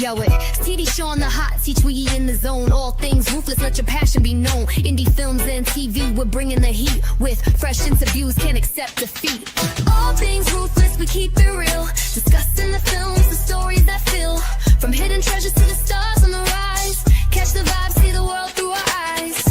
yo, it's TV show on the hot seat, we in the zone. All things ruthless, let your passion be known. Indie films and TV, we're bringing the heat. With fresh interviews, can't accept defeat. All things ruthless, we keep it real. Discussing the films, the stories that fill. From hidden treasures to the stars on the rise. Catch the vibe, see the world through our eyes.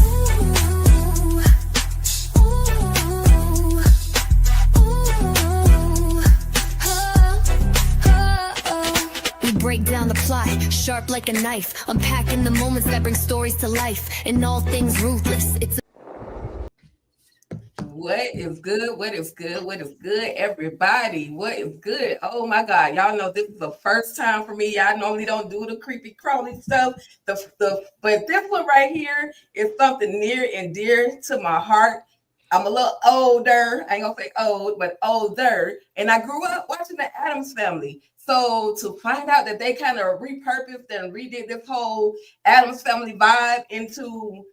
Break down the plot, sharp like a knife, unpacking the moments that bring stories to life. In all things ruthless, it's what is good? What is good? What is good, everybody? What is good? Oh my God, y'all know this is the first time for me. Y'all normally don't do the creepy crawly stuff. But this one right here is something near and dear to my heart. I'm a little older. I ain't gonna say old, but older. And I grew up watching the Addams Family. So to find out that they kind of repurposed and redid this whole Addams Family vibe into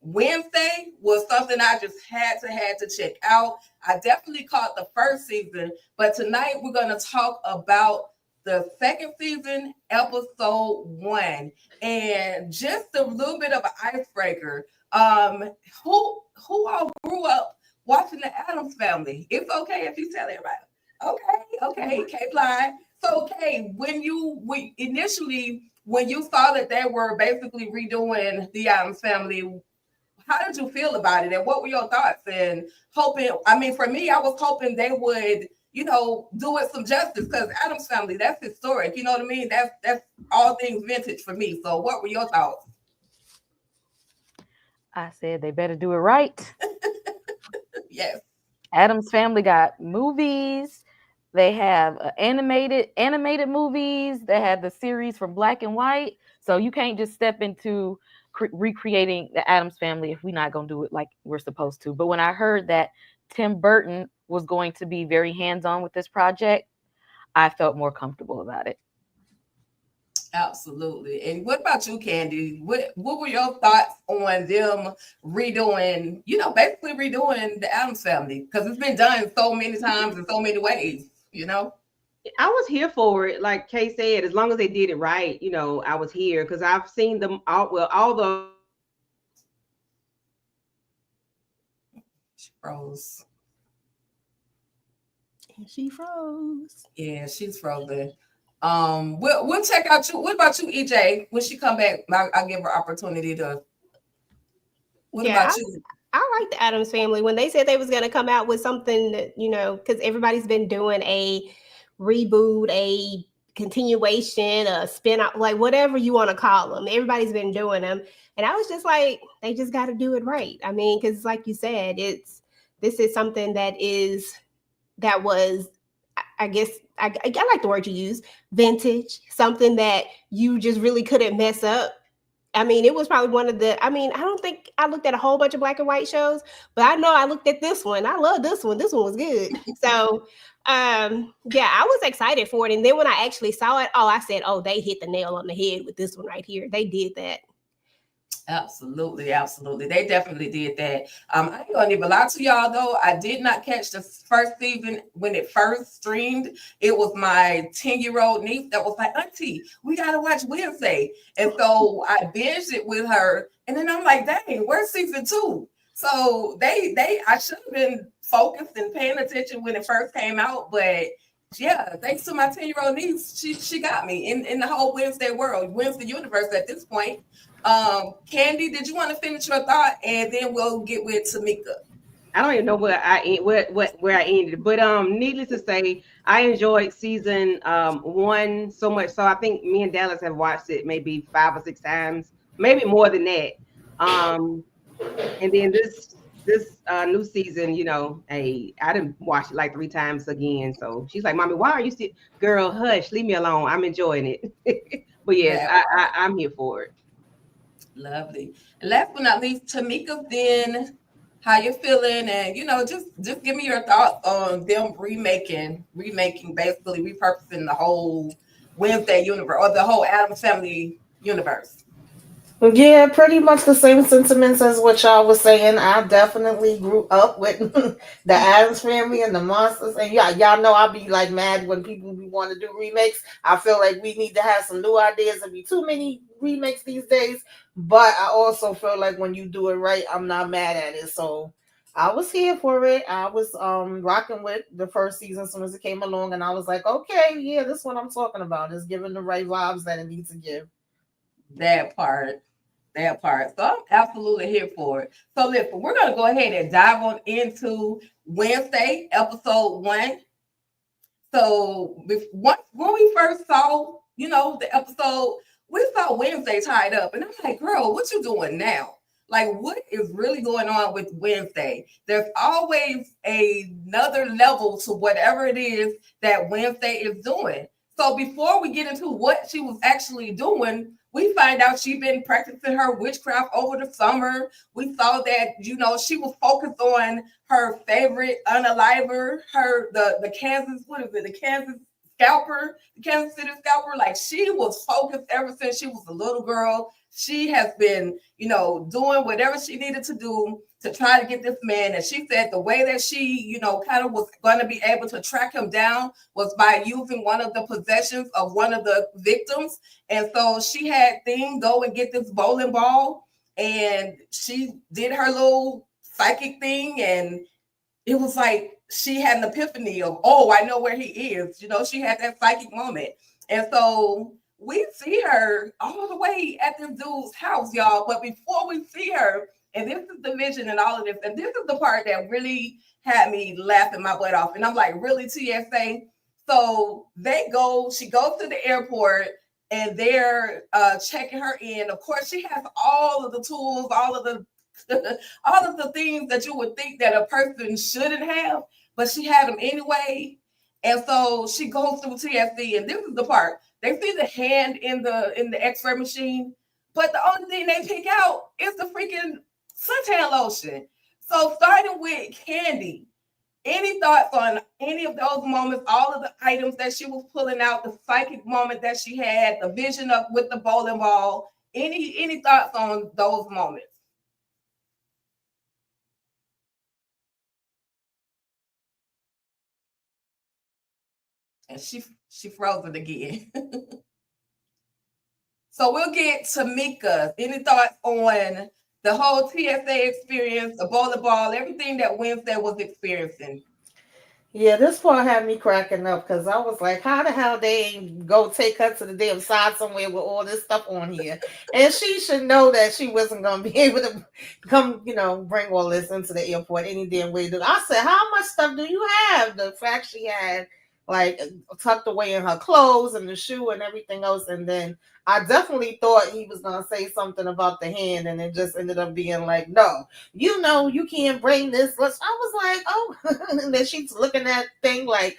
Wednesday was something I just had to check out. I definitely caught the first season, but tonight we're going to talk about the second season, episode 1, and just a little bit of an icebreaker. Who all grew up watching the Addams Family? It's okay if you tell everybody. Okay, K-Fly. So, okay, when you saw that they were basically redoing the Addams Family, how did you feel about it, and what were your thoughts? And for me, I was hoping they would, do it some justice, because Addams Family, that's historic. You know what I mean? That's all things vintage for me. So, what were your thoughts? I said they better do it right. Yes. Addams Family got movies. They have animated movies. They have the series from Black and White. So you can't just step into recreating the Addams Family if we're not going to do it like we're supposed to. But when I heard that Tim Burton was going to be very hands-on with this project, I felt more comfortable about it. Absolutely. And what about you, Candy? What were your thoughts on them redoing, basically redoing the Addams Family? Because it's been done so many times in so many ways, I was here for it. Like Kay said, as long as they did it right, I was here, because I've seen them all the. She froze. She froze. Yeah, she's frozen. We'll check out you. What about you, EJ? When she come back, I'll give her opportunity to. What about you? I like the Addams Family. When they said they was going to come out with something that, because everybody's been doing a reboot, a continuation, a spin-off, like whatever you want to call them. Everybody's been doing them. And I was just like, they just got to do it right. I mean, because like you said, this is something that was, I guess, I like the word you use, vintage, something that you just really couldn't mess up. I mean, it was probably one of I don't think I looked at a whole bunch of Black and White shows, but I know I looked at this one. I love this one. This one was good. So, I was excited for it. And then when I actually saw it, I said, they hit the nail on the head with this one right here. They did that. Absolutely. They definitely did that. I ain't gonna even lie to y'all though. I did not catch the first season when it first streamed. It was my 10-year-old niece that was like, Auntie, we gotta watch Wednesday. And so I binged it with her. And then I'm like, dang, where's season 2? So I should have been focused and paying attention when it first came out. But yeah, thanks to my 10-year-old niece, she got me in the whole Wednesday world, Wednesday universe at this point. Candy, did you want to finish your thought, and then we'll get with Tamika? I don't even know where I ended, but needless to say, I enjoyed season 1 so much. So I think me and Dallas have watched it maybe 5 or 6 times, maybe more than that. And then this new season, I didn't watch it like 3 times again. So she's like, Mommy, why are you still? Girl, hush, leave me alone. I'm enjoying it. But yes, I'm here for it. Lovely. And last but not least, Tamika, then how you feeling? And just give me your thoughts on them remaking, basically repurposing the whole Wednesday universe or the whole Addams Family universe. Yeah, pretty much the same sentiments as what y'all was saying. I definitely grew up with the Adams Family and the Monsters, and y'all know I be like mad when people be want to do remakes. I feel like we need to have some new ideas. There be too many remakes these days, but I also feel like when you do it right, I'm not mad at it. So I was here for it. I was rocking with the first season as soon as it came along, and I was like, okay, yeah, this is what I'm talking about. It's giving the right vibes that it needs to give. That part. That part. So I'm absolutely here for it. So listen, we're gonna go ahead and dive on into Wednesday, episode 1. So when we first saw, the episode, we saw Wednesday tied up, and I'm like, girl, what you doing now? Like, what is really going on with Wednesday? There's always another level to whatever it is that Wednesday is doing. So before we get into what she was actually doing, we find out she's been practicing her witchcraft over the summer. We saw that, she was focused on her favorite unaliver, the Kansas, what is it, the Kansas scalper, the Kansas City scalper. Like, she was focused ever since she was a little girl. She has been, doing whatever she needed to do to try to get this man. And she said the way that she, kind of was going to be able to track him down was by using one of the possessions of one of the victims. And so she had Thing go and get this bowling ball, and she did her little psychic thing, and it was like she had an epiphany of, oh, I know where he is. She had that psychic moment. And so we see her all the way at this dude's house, y'all. But before we see her, and this is the vision and all of this, and this is the part that really had me laughing my butt off. And I'm like, really, TSA? So she goes to the airport, and they're checking her in. Of course, she has all of the tools, all of the all of the things that you would think that a person shouldn't have, but she had them anyway. And so she goes through TSC, and this is the part. They see the hand in the X-ray machine, but the only thing they pick out is the freaking suntan lotion. So starting with Candy, any thoughts on any of those moments, all of the items that she was pulling out, the psychic moment that she had, the vision of with the bowling ball? Any thoughts on those moments? And she froze it again. So we'll get Tamika. Any thoughts on the whole TSA experience, the bowling ball, everything that Wednesday was experiencing? Yeah, this part had me cracking up because I was like, how the hell they ain't go take her to the damn side somewhere with all this stuff on here? And she should know that she wasn't going to be able to come, bring all this into the airport any damn way. I said, how much stuff do you have? The fact she had, like, tucked away in her clothes and the shoe and everything else. And then I definitely thought he was going to say something about the hand, and it just ended up being like, no, you can't bring this. I was like, oh, and then she's looking at thing like,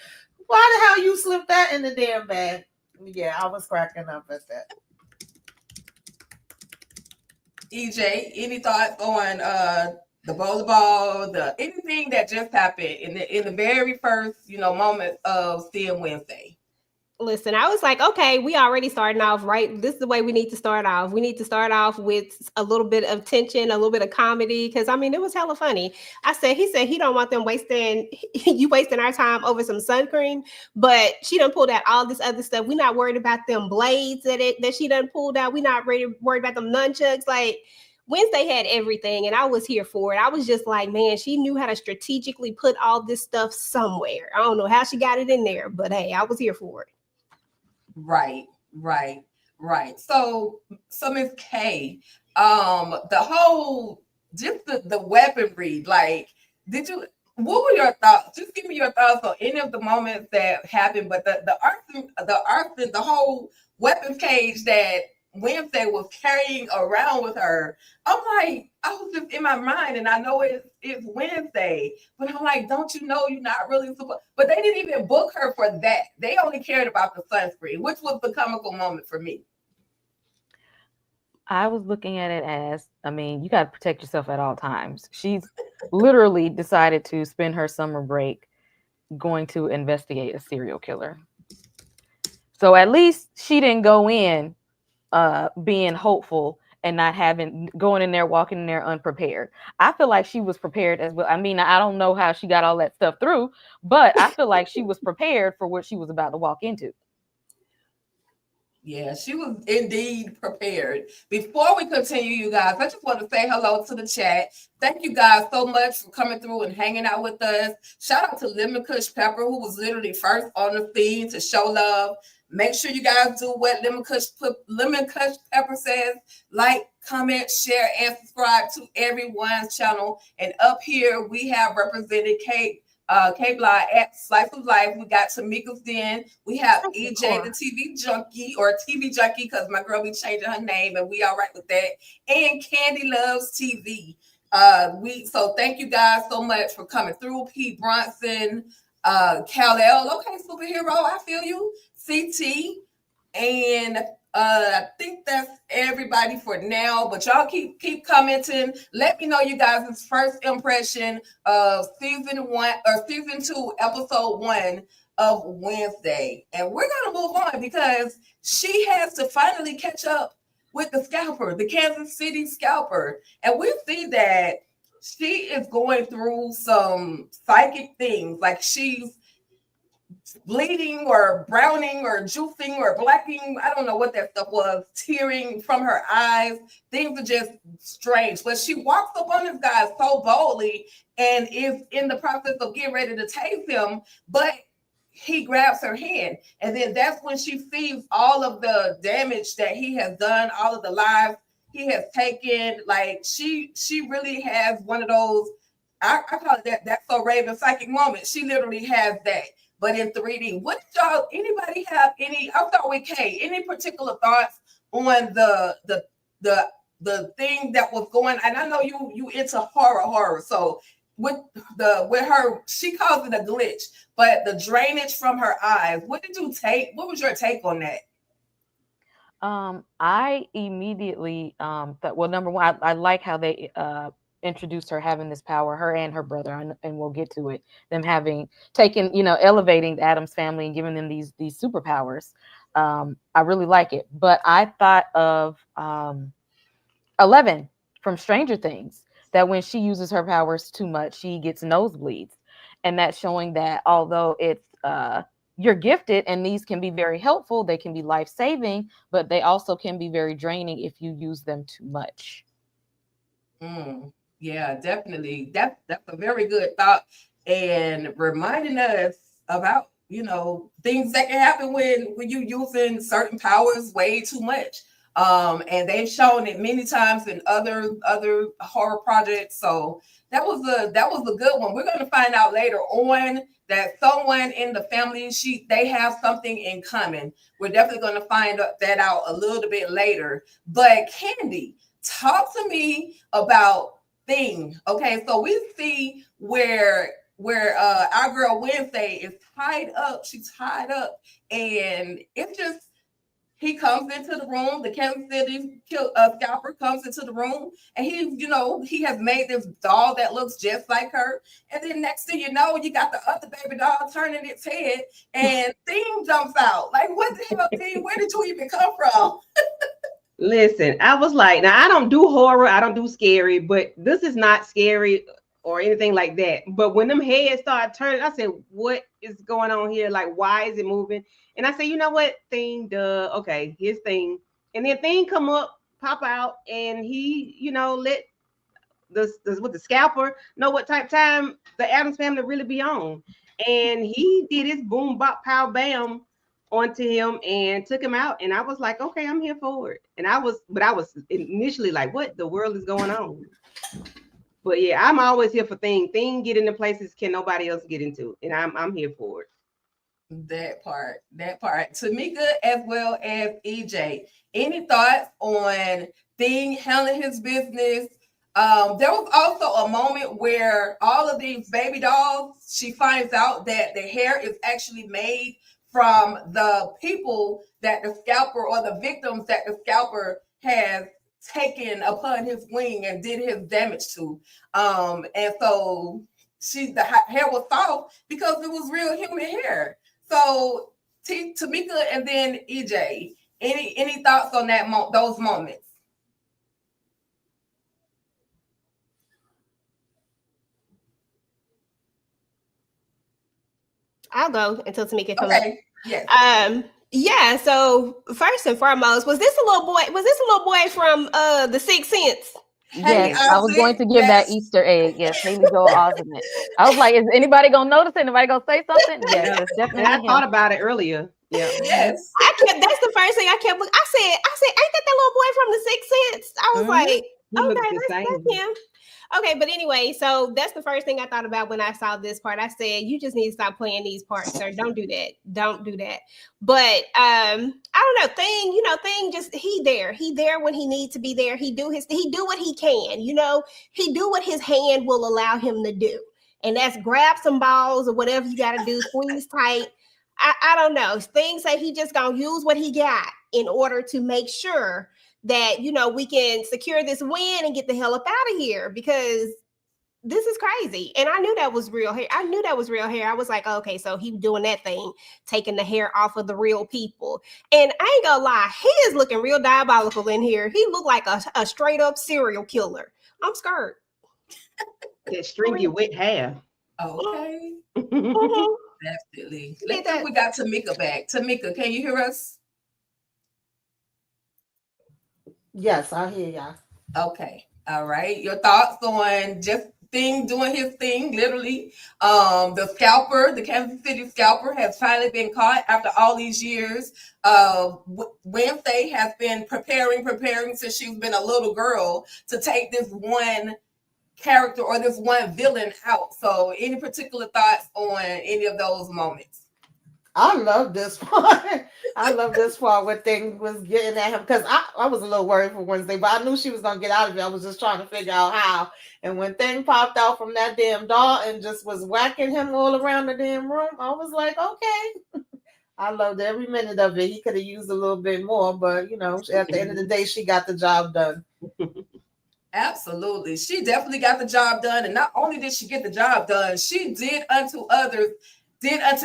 why the hell you slipped that in the damn bag? Yeah, I was cracking up at that. EJ, any thoughts on the bowling ball, the anything that just happened in the very first, moment of seeing Wednesday? Listen, I was like, okay, we already starting off right. This is the way we need to start off. We need to start off with a little bit of tension, a little bit of comedy, because I mean, it was hella funny. He said he don't want them wasting you wasting our time over some sun cream, but she done pulled out all this other stuff. We're not worried about them blades that she done pulled out. We're not worried about them nunchucks. Like, Wednesday had everything, and I was here for it. I was just like, man, she knew how to strategically put all this stuff somewhere. I don't know how she got it in there, but hey, I was here for it. Right, right, right. So Miss K, the whole just the weaponry, like, what were your thoughts? Just give me your thoughts on any of the moments that happened, but the whole weapons cage that Wednesday was carrying around with her. I'm like, I was just in my mind, and I know it's Wednesday, but I'm like, don't you know you're not really supposed? But they didn't even book her for that. They only cared about the sunscreen, which was the comical moment for me. I was looking at it as, I mean, you got to protect yourself at all times. She's literally decided to spend her summer break going to investigate a serial killer. So at least she didn't go in being hopeful and not having going in there, walking in there unprepared. I feel like she was prepared as well. I mean, I don't know how she got all that stuff through, but I feel like she was prepared for what she was about to walk into. Yeah, she was indeed prepared. Before we continue, you guys, I just want to say hello to the chat. Thank you guys so much for coming through and hanging out with us. Shout out to Lemon Kush Pepper, who was literally first on the feed to show love. Make sure you guys do what Lemon Kush Pepper says. Like, comment, share, and subscribe to everyone's channel. And up here, we have represented K Bly at Slice of Life. We got Tamika's Den. We have EJ, the TV junkie, or TV junkie, because my girl be changing her name, and we all right with that. And Candy Loves TV. So thank you guys so much for coming through. Pete Bronson, Kal-El, okay, superhero, I feel you. CT, and I think that's everybody for now, but y'all keep commenting. Let me know you guys' first impression of season 1 or season 2, episode 1 of Wednesday. And we're gonna move on because she has to finally catch up with the scalper, the Kansas City scalper. And we see that she is going through some psychic things, like she's bleeding or browning or juicing or blacking. I don't know what that stuff was, tearing from her eyes. Things are just strange. But she walks up on this guy so boldly and is in the process of getting ready to tase him, but he grabs her hand. And then that's when she sees all of the damage that he has done, all of the lives he has taken. Like she really has one of those, I call it that's so Raven psychic moment. She literally has that, but in 3D. What did y'all, anybody have any, I'll start with Kay, any particular thoughts on the thing that was going, and I know you into horror. So with her, she calls it a glitch, but the drainage from her eyes, what was your take on that? I immediately thought, well, number one, I like how they introduced her having this power, her and her brother, and we'll get to it, them having taken, elevating the Addams family and giving them these superpowers. I really like it. But I thought of 11 from Stranger Things, that when she uses her powers too much, she gets nosebleeds. And that's showing that although it's you're gifted and these can be very helpful, they can be life-saving, but they also can be very draining if you use them too much. Yeah, definitely. That's a very good thought, and reminding us about things that can happen when you using certain powers way too much. And they've shown it many times in other horror projects. So that was a good one. We're gonna find out later on that someone in the family, they have something in common. We're definitely gonna find that out a little bit later. But Candy, talk to me about Thing. Okay, so we see where our girl Wednesday is tied up. She's tied up, and it's just, he comes into the room. The Kansas City scalper comes into the room, and he has made this doll that looks just like her. And then next thing you know, you got the other baby doll turning its head, and Thing jumps out. Like, what the hell, Thing? Where did you even come from? Listen, I was like, now I don't do horror, I don't do scary, but this is not scary or anything like that. But when them heads started turning, I said, what is going on here? Like, why is it moving? And I said, you know what? Thing, okay, here's Thing. And then Thing come up, pop out, and he, let the scalper know what type of time the Addams family really be on. And he did his boom, bop, pow, bam onto him and took him out. And I was like, okay, I'm here for it. And I was initially like, what the world is going on? But yeah, I'm always here for Thing get into places can nobody else get into, and I'm here for it. That part. Tamika as well as EJ. Any thoughts on Thing handling his business? There was also a moment where all of these baby dolls, she finds out that the hair is actually made from the people that the scalper, or the victims that the scalper has taken upon his wing and did his damage to. And so the hair was soft because it was real human hair. So Tamika and then EJ, any thoughts on those moments? I'll go until Tamika comes up. Okay. Yes. Yeah, so first and foremost, was this a little boy from The Sixth Sense? Yes, Hey, I was going to give that Easter egg. Yes, Haley Joel Osment. I was like, is anybody gonna notice it? Anybody gonna say something? Yes, Yeah. it's And definitely I him. thought about it earlier. Yeah. Yes. That's the first thing I kept looking. I said, ain't that little boy from The Sixth Sense? I was like, He looks okay, the same. that's him. Okay, but anyway, so that's the first thing I thought about when I saw this part. I said, you just need to stop playing these parts, sir. Don't do that. Don't do that. But I don't know. Thing just he there when he needs to be there. He do what he can, he do what his hand will allow him to do. And that's grab some balls or whatever you gotta do, squeeze tight. I don't know. Things that he just gonna use what he got in order to make sure that we can secure this win and get the hell up out of here, because this is crazy. And I knew that was real hair. I was like, okay, so he doing that thing, taking the hair off of the real people. And I ain't gonna lie, he is looking real diabolical in here. He looked like a straight up serial killer. I'm scared. That stringy wet hair. Okay. Mhm. Definitely. Let's see if we got Tamika back. Tamika, can you hear us? Yes, I hear y'all. Okay. All right. Your thoughts on just Thing doing his thing, literally. The Kansas City scalper has finally been caught after all these years. Wednesday has been preparing since she's been a little girl to take this one character or this one villain out. So any particular thoughts on any of those moments? I love this part. I love this part where Thing was getting at him, because I was a little worried for Wednesday, but I knew she was gonna get out of it. I was just trying to figure out how. And when Thing popped out from that damn door and just was whacking him all around the damn room, I was like, okay. I loved every minute of it. He could have used a little bit more, but at the end of the day, she got the job done. Absolutely. She definitely got the job done. And not only did she get the job done, she did unto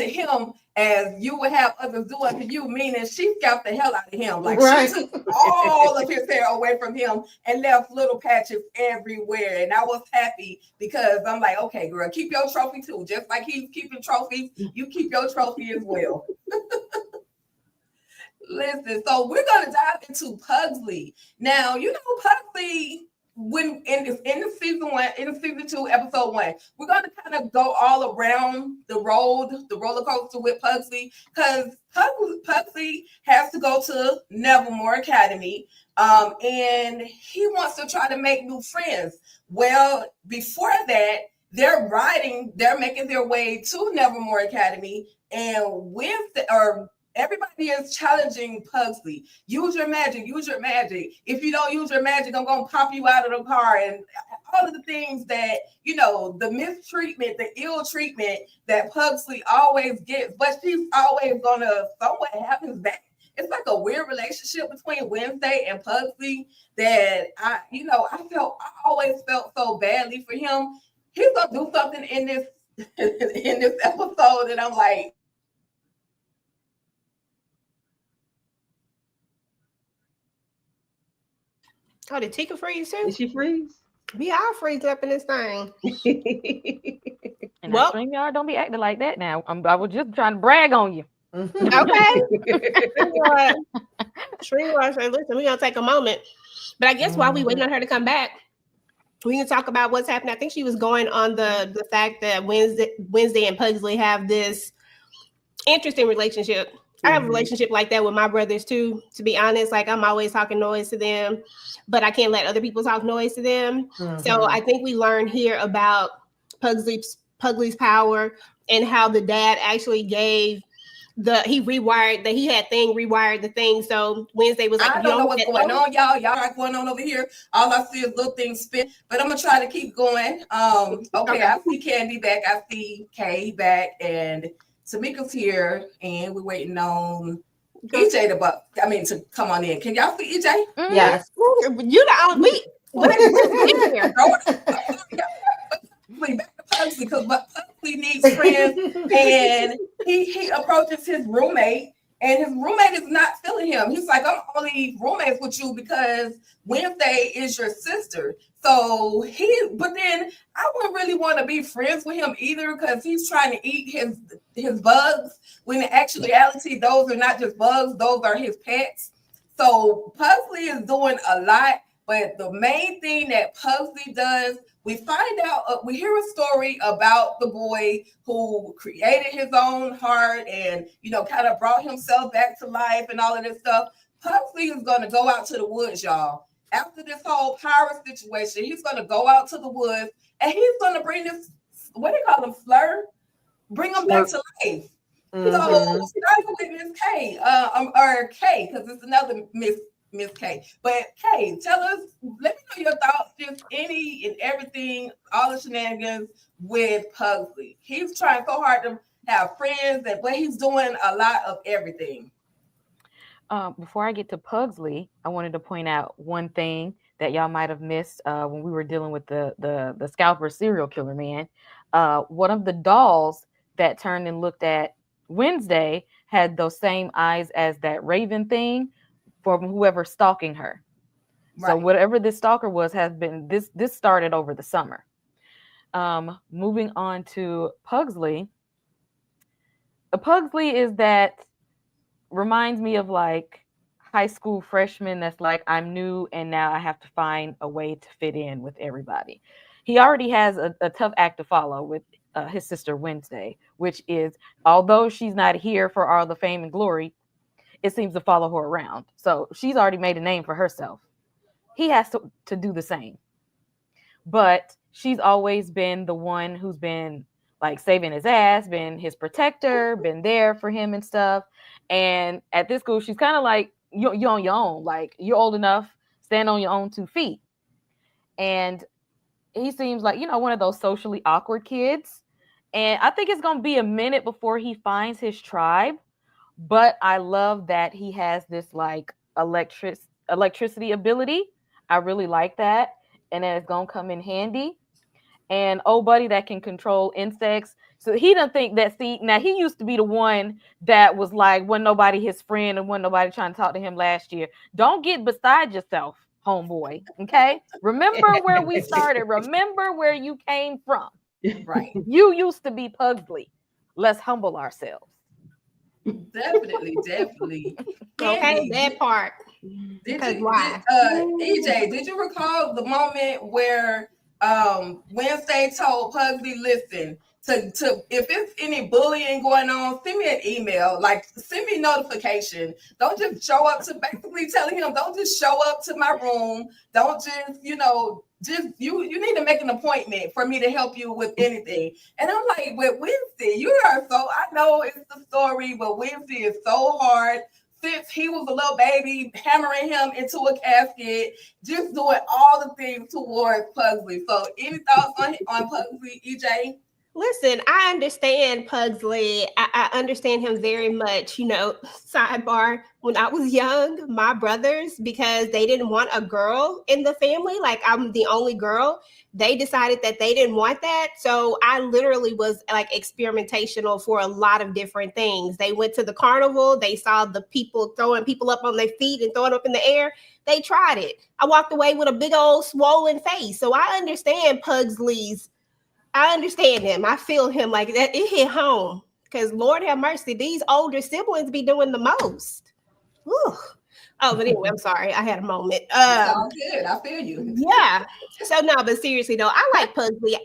him as you would have others do unto you, meaning she scalped the hell out of him. Like Right. she took all of his hair away from him and left little patches everywhere. And I was happy because I'm like, okay, girl, keep your trophy too. Just like he's keeping trophies, you keep your trophy as well. Listen, so we're gonna dive into Pugsley. Now, Pugsley, when in the season 2, episode 1, we're gonna kind of go all around the roller coaster with Pugsley, because Pugsley has to go to Nevermore Academy, and he wants to try to make new friends. Well, before that, they're making their way to Nevermore Academy, and everybody is challenging Pugsley. Use your magic. If you don't use your magic, I'm going to pop you out of the car. And all of the things that, the mistreatment, the ill treatment that Pugsley always gets, but she's always going to somewhat have his back. It's like a weird relationship between Wednesday and Pugsley that I always felt so badly for him. He's going to do something in this episode, and I'm like, Oh, did Tika freeze too? Did she freeze? We all freeze up in this thing. And Well- y'all don't be acting like that now. I was just trying to brag on you. Okay. Streamwatch said, listen, we're gonna take a moment. But I guess while we waiting on her to come back, we can talk about what's happening. I think she was going on the fact that Wednesday and Pugsley have this interesting relationship. I have a relationship like that with my brothers too, to be honest. Like, I'm always talking noise to them, but I can't let other people talk noise to them. So I think we learned here about Pugsley's power and how the dad actually gave he rewired the thing. So Wednesday was like, I don't know what's going on, y'all. Y'all are going on over here. All I see is little things spin, but I'm gonna try to keep going. Okay. I see Candy back. I see Kay back, and Tamika's here, and we're waiting on EJ to come on in. Can y'all see EJ? Yes. You the only here. Back to Pugsley, because Pugsley needs friends, and he approaches his roommate And his roommate is not feeling him. He's like, I'm only roommates with you because Wednesday is your sister. So but then I wouldn't really want to be friends with him either because he's trying to eat his bugs. When in actuality, those are not just bugs, those are his pets. So Pugsley is doing a lot, but the main thing that Pugsley does, we find out, we hear a story about the boy who created his own heart and, kind of brought himself back to life and all of this stuff. Pugsley is going to go out to the woods, y'all. After this whole pirate situation, he's going to go out to the woods and he's going to bring this, what do you call him, Fleur? Bring him back to life. So, starting with Miss K, or K, because it's another Miss K. But K, tell us, let me know your thoughts, just any and everything, all the shenanigans with Pugsley. He's trying so hard to have friends, but he's doing a lot of everything. Before I get to Pugsley, I wanted to point out one thing that y'all might have missed when we were dealing with the scalper serial killer man. One of the dolls that turned and looked at Wednesday had those same eyes as that Raven thing from whoever stalking her. Right. So whatever this stalker was has been this started over the summer. Moving on to Pugsley. Pugsley is that reminds me of like high school freshman that's like, I'm new and now I have to find a way to fit in with everybody. He already has a tough act to follow with his sister Wednesday, which is, although she's not here for all the fame and glory, it seems to follow her around. So she's already made a name for herself. He has to do the same. But she's always been the one who's been like saving his ass, been his protector, been there for him and stuff. And at this school, she's kind of like, you're on your own. Like, you're old enough, stand on your own 2 feet. And he seems like, one of those socially awkward kids. And I think it's going to be a minute before he finds his tribe. But I love that he has this like electricity ability. I really like that. And that it's going to come in handy. And old buddy that can control insects. So he doesn't think that, now he used to be the one that was like, wasn't nobody his friend and wasn't nobody trying to talk to him last year. Don't get beside yourself, homeboy. Okay. Remember where we started. Remember where you came from. Right. You used to be Pugsley. Let's humble ourselves. Definitely. Okay, that part. Why? EJ, did you recall the moment where Wednesday told Pugsley, listen, to if it's any bullying going on, send me an email, like send me notification. Don't just show up to, basically telling him, don't just show up to my room. Don't just, you need to make an appointment for me to help you with anything. And I'm like, with Wednesday, I know it's the story, but Wednesday is so hard. Since he was a little baby, hammering him into a casket, just doing all the things towards Pugsley. So any thoughts on Pugsley, EJ? Listen, I understand Pugsley. I understand him very much. Sidebar, when I was young, my brothers, because they didn't want a girl in the family, like I'm the only girl, they decided that they didn't want that. So I literally was like experimentational for a lot of different things. They went to the carnival. They saw the people throwing people up on their feet and throwing up in the air. They tried it. I walked away with a big old swollen face. So I understand I understand him. I feel him like that. It hit home because Lord have mercy. These older siblings be doing the most. Whew. Oh, but anyway, I'm sorry. I had a moment. It's all good. I feel you. Yeah. So no, but seriously though, I like Pugsley.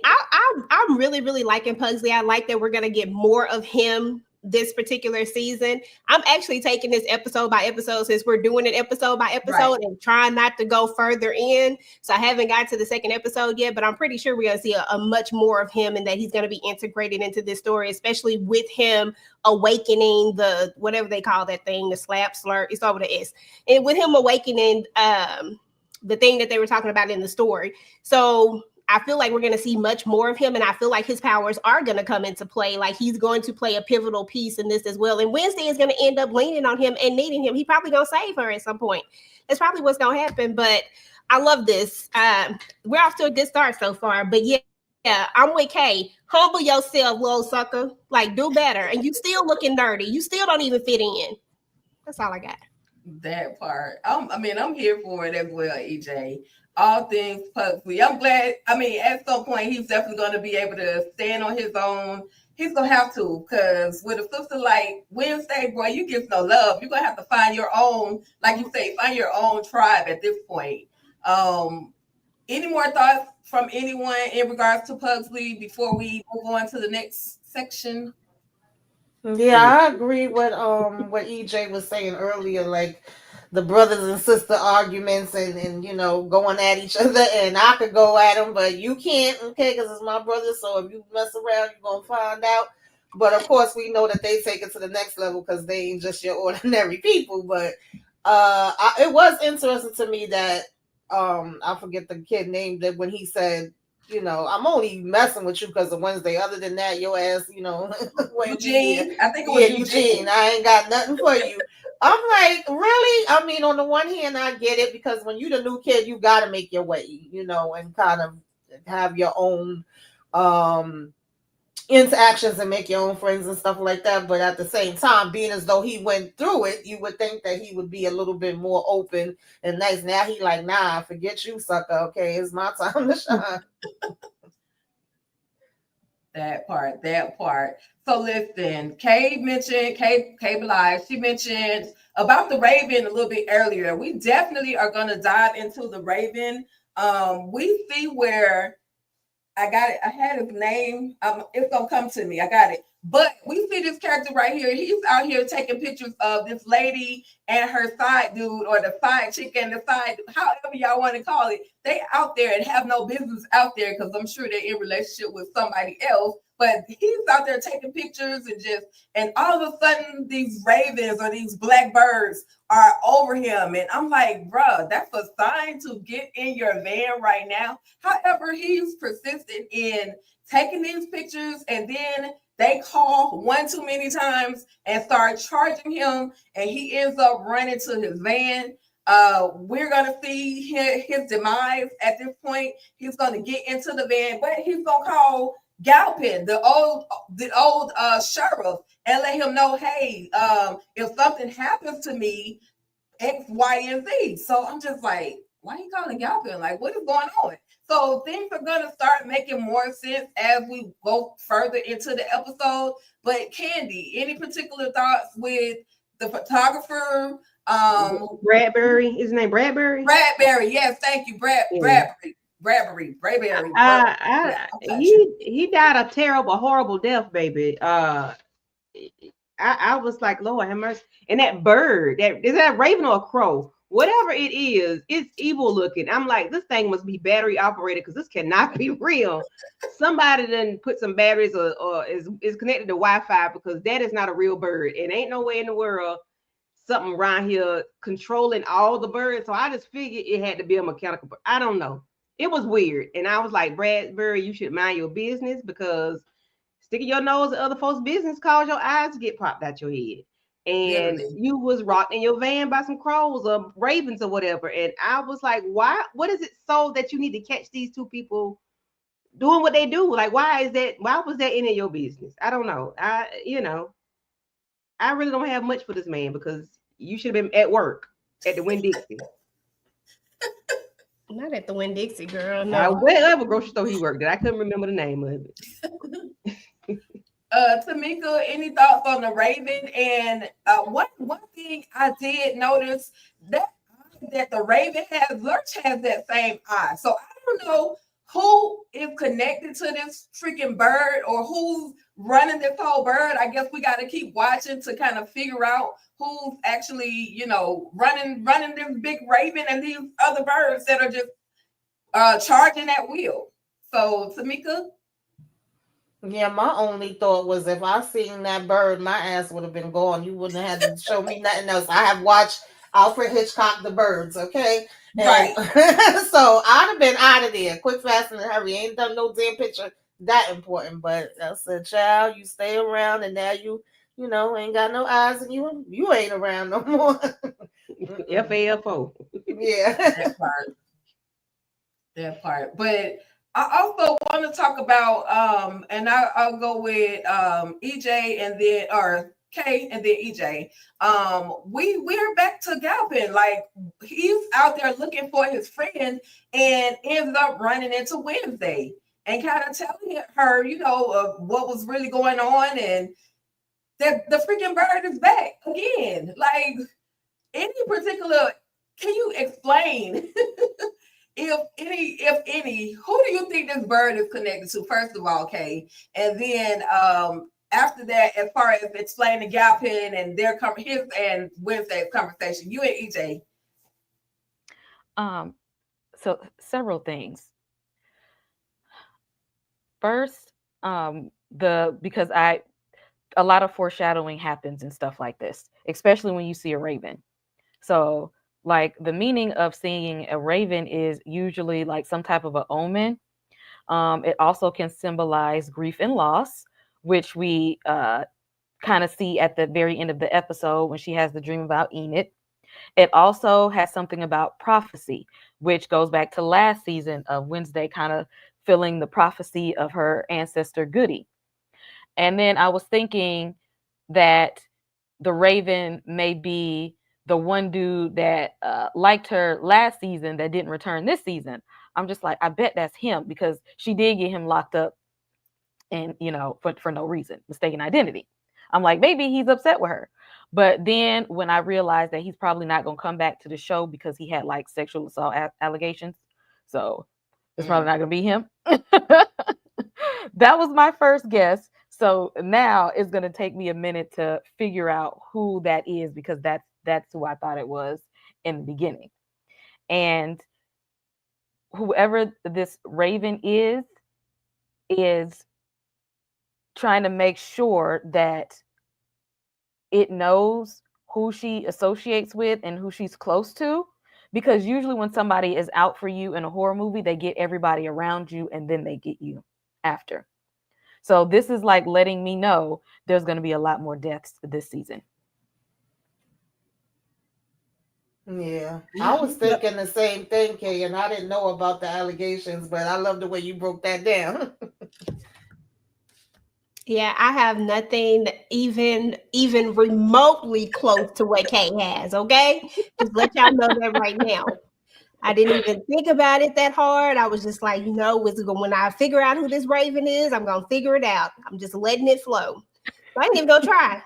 I'm really, really liking Pugsley. I like that we're gonna get more of him this particular season. I'm actually taking this episode by episode since we're doing it episode by episode and trying not to go further in. So I haven't got to the second episode yet, but I'm pretty sure we're going to see a much more of him and that he's going to be integrated into this story, especially with him awakening the, whatever they call that thing, the slur, it's over the S. And with him awakening the thing that they were talking about in the story. So I feel like we're going to see much more of him, and I feel like his powers are going to come into play. Like he's going to play a pivotal piece in this as well. And Wednesday is going to end up leaning on him and needing him. He probably going to save her at some point. That's probably what's going to happen. But I love this. We're off to a good start so far. But yeah, I'm with Kay. Humble yourself, little sucker. Like do better. And you still looking dirty. You still don't even fit in. That's all I got. That part. I'm here for it as well, EJ. All things Pugsley. I'm glad. I mean, at some point, he's definitely going to be able to stand on his own. He's going to have to, because with a sister like Wednesday, boy, you give no love. You're going to have to find your own, like you say, find your own tribe at this point. Any more thoughts from anyone in regards to Pugsley before we move on to the next section? Yeah, I agree with what EJ was saying earlier, like the brothers and sister arguments and going at each other, and I could go at them, but you can't, okay, because it's my brother. So if you mess around, you're gonna find out. But of course, we know that they take it to the next level because they ain't just your ordinary people. But it was interesting to me that I forget the kid name, that when he said, I'm only messing with you because of Wednesday. Other than that, your ass, Eugene, I think it was Eugene. I ain't got nothing for you. I'm like, really? I mean, on the one hand, I get it, because when you're the new kid, you got to make your way, and kind of have your own interactions and make your own friends and stuff like that. But at the same time, being as though he went through it, you would think that he would be a little bit more open and nice. Now he like, nah, forget you, sucker. Okay, it's my time to shine. That part. So listen, Kay Blige, she mentioned about the Raven a little bit earlier. We definitely are going to dive into the Raven. We see where I got it. I had his name. It's gonna come to me. I got it. But we see this character right here. He's out here taking pictures of this lady and her side dude, or the side chick and the side, however y'all want to call it. They out there and have no business out there, because I'm sure they're in relationship with somebody else. But he's out there taking pictures and all of a sudden these ravens or these blackbirds are over him. And I'm like, bruh, that's a sign to get in your van right now. However, he's persistent in taking these pictures, and then they call one too many times and start charging him, and he ends up running to his van. We're gonna see his demise at this point. He's gonna get into the van, but he's gonna call Galpin, the old sheriff, and let him know, hey, if something happens to me, X, Y, and Z. So I'm just like, why are you calling Galpin? Like, what is going on? So things are gonna start making more sense as we go further into the episode. But Candy, any particular thoughts with the photographer? Bradbury, is his name Bradbury? Bradbury, yes, thank you, Bradbury. He died a terrible, horrible death, baby. I was like, Lord have mercy. And that bird, is that a raven or a crow? Whatever it is, it's evil looking. I'm like, this thing must be battery operated, because this cannot be real. Somebody done put some batteries or is connected to Wi-Fi, because that is not a real bird. And ain't no way in the world something around here controlling all the birds. So I just figured it had to be a mechanical bird. I don't know. It was weird. And I was like, Bradbury, you should mind your business, because sticking your nose at other folks' business cause your eyes to get popped out your head. And you was rocked in your van by some crows or ravens or whatever. And I was like, why? What is it so that you need to catch these two people doing what they do? Like, why was that any of your business? I don't know. I really don't have much for this man, because you should have been at work at the Winn-Dixie. Not at the Winn-Dixie, girl. No. Whatever grocery store he worked at. I couldn't remember the name of it. Tamika, any thoughts on the Raven? And one thing I did notice that the Raven Lurch has that same eye. So I don't know who is connected to this freaking bird, or who's running this whole bird. I guess we got to keep watching to kind of figure out who's actually, running this big raven and these other birds that are just charging at will. So, Tamika? Yeah, my only thought was, if I seen that bird, my ass would have been gone. You wouldn't have had to show me nothing else. I have watched Alfred Hitchcock, The Birds, okay? Right. So I'd have been out of there, quick, fast, and hurry. Ain't done no damn picture that important. But I said, child, you stay around, and now you ain't got no eyes, and you ain't around no more. FAFO. Yeah. That part. But I also want to talk about, and I'll go with EJ and then, or Kay, and then EJ. We're back to Galvin. Like he's out there looking for his friend and ends up running into Wednesday and kind of telling her, what was really going on and that the freaking bird is back again. Like any particular, can you explain if any, who do you think this bird is connected to? First of all, Kay, and then after that, as far as explaining Galpin and his and Wednesday's conversation, you and EJ. So several things. First, because a lot of foreshadowing happens and stuff like this, especially when you see a raven. So like the meaning of seeing a raven is usually like some type of an omen. It also can symbolize grief and loss, which we kind of see at the very end of the episode when she has the dream about Enid. It also has something about prophecy, which goes back to last season of Wednesday kind of filling the prophecy of her ancestor Goody. And then I was thinking that the raven may be the one dude that liked her last season that didn't return this season. I'm just like, I bet that's him because she did get him locked up and, for no reason, mistaken identity. I'm like, maybe he's upset with her. But then when I realized that he's probably not going to come back to the show because he had like sexual assault allegations. So it's probably not going to be him. That was my first guess. So now it's going to take me a minute to figure out who that is because that's who I thought it was in the beginning. And whoever this raven is trying to make sure that it knows who she associates with and who she's close to. Because usually when somebody is out for you in a horror movie, they get everybody around you and then they get you after. So this is like letting me know there's going to be a lot more deaths this season. Yeah, I was thinking the same thing, Kay, and I didn't know about the allegations, but I love the way you broke that down. Yeah, I have nothing even remotely close to what Kay has. Okay, just let y'all know that right now. I didn't even think about it that hard. I was just like, when I figure out who this raven is, I'm gonna figure it out. I'm just letting it flow. So I didn't even go try.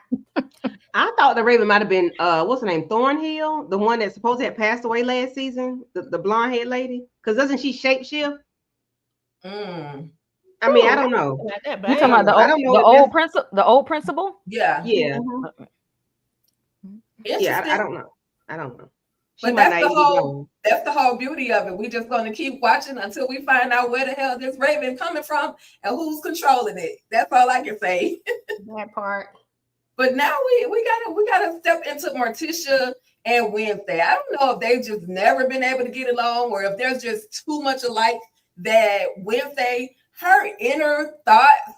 I thought the raven might have been what's her name, Thornhill, the one that supposed to have passed away last season, the blonde haired lady. Because doesn't she shapeshift? I mean, I don't know. You talking about the old principal? Yeah. Yeah. Yeah, I don't know. But that's the whole beauty of it. We just gonna keep watching until we find out where the hell this raven coming from and who's controlling it. That's all I can say. That part. But now we gotta step into Morticia and Wednesday. I don't know if they've just never been able to get along or if there's just too much alike that Wednesday, her inner thoughts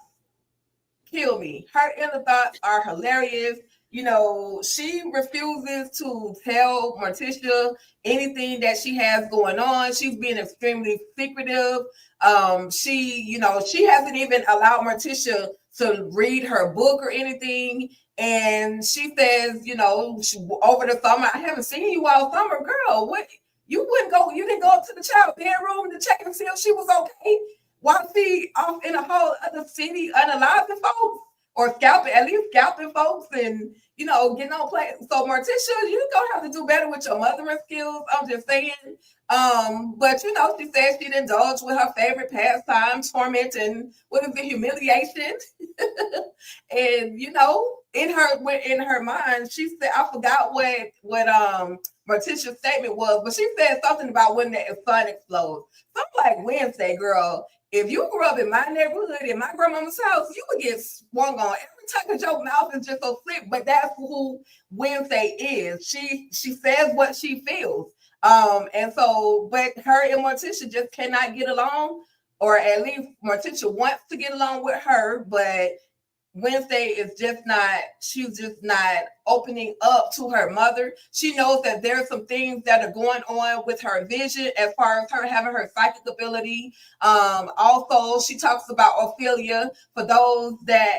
kill me. Her inner thoughts are hilarious. She refuses to tell Morticia anything that she has going on. She's being extremely secretive. She hasn't even allowed Morticia to read her book or anything. And she says, over the summer, I haven't seen you all summer, girl. What? You didn't go up to the child bedroom to check and see if she was okay while she off in a whole other city unaliving folks or at least scalping folks and, getting on play. So Morticia, you're going to have to do better with your mothering skills. I'm just saying. But, she said she'd indulge with her favorite pastime, torment, and humiliation. And, in her mind, she said, I forgot what Morticia's statement was, but she said something about when the sun explodes. So I'm like, Wednesday, girl, if you grew up in my neighborhood, in my grandmama's house, you would get swung on. Every time your mouth is just so slick, but that's who Wednesday is. She says what she feels. And so, but her and Morticia just cannot get along, or at least Morticia wants to get along with her, but Wednesday is she's just not opening up to her mother. She knows that there's some things that are going on with her vision as far as her having her psychic ability. Also, she talks about Ophelia. For those that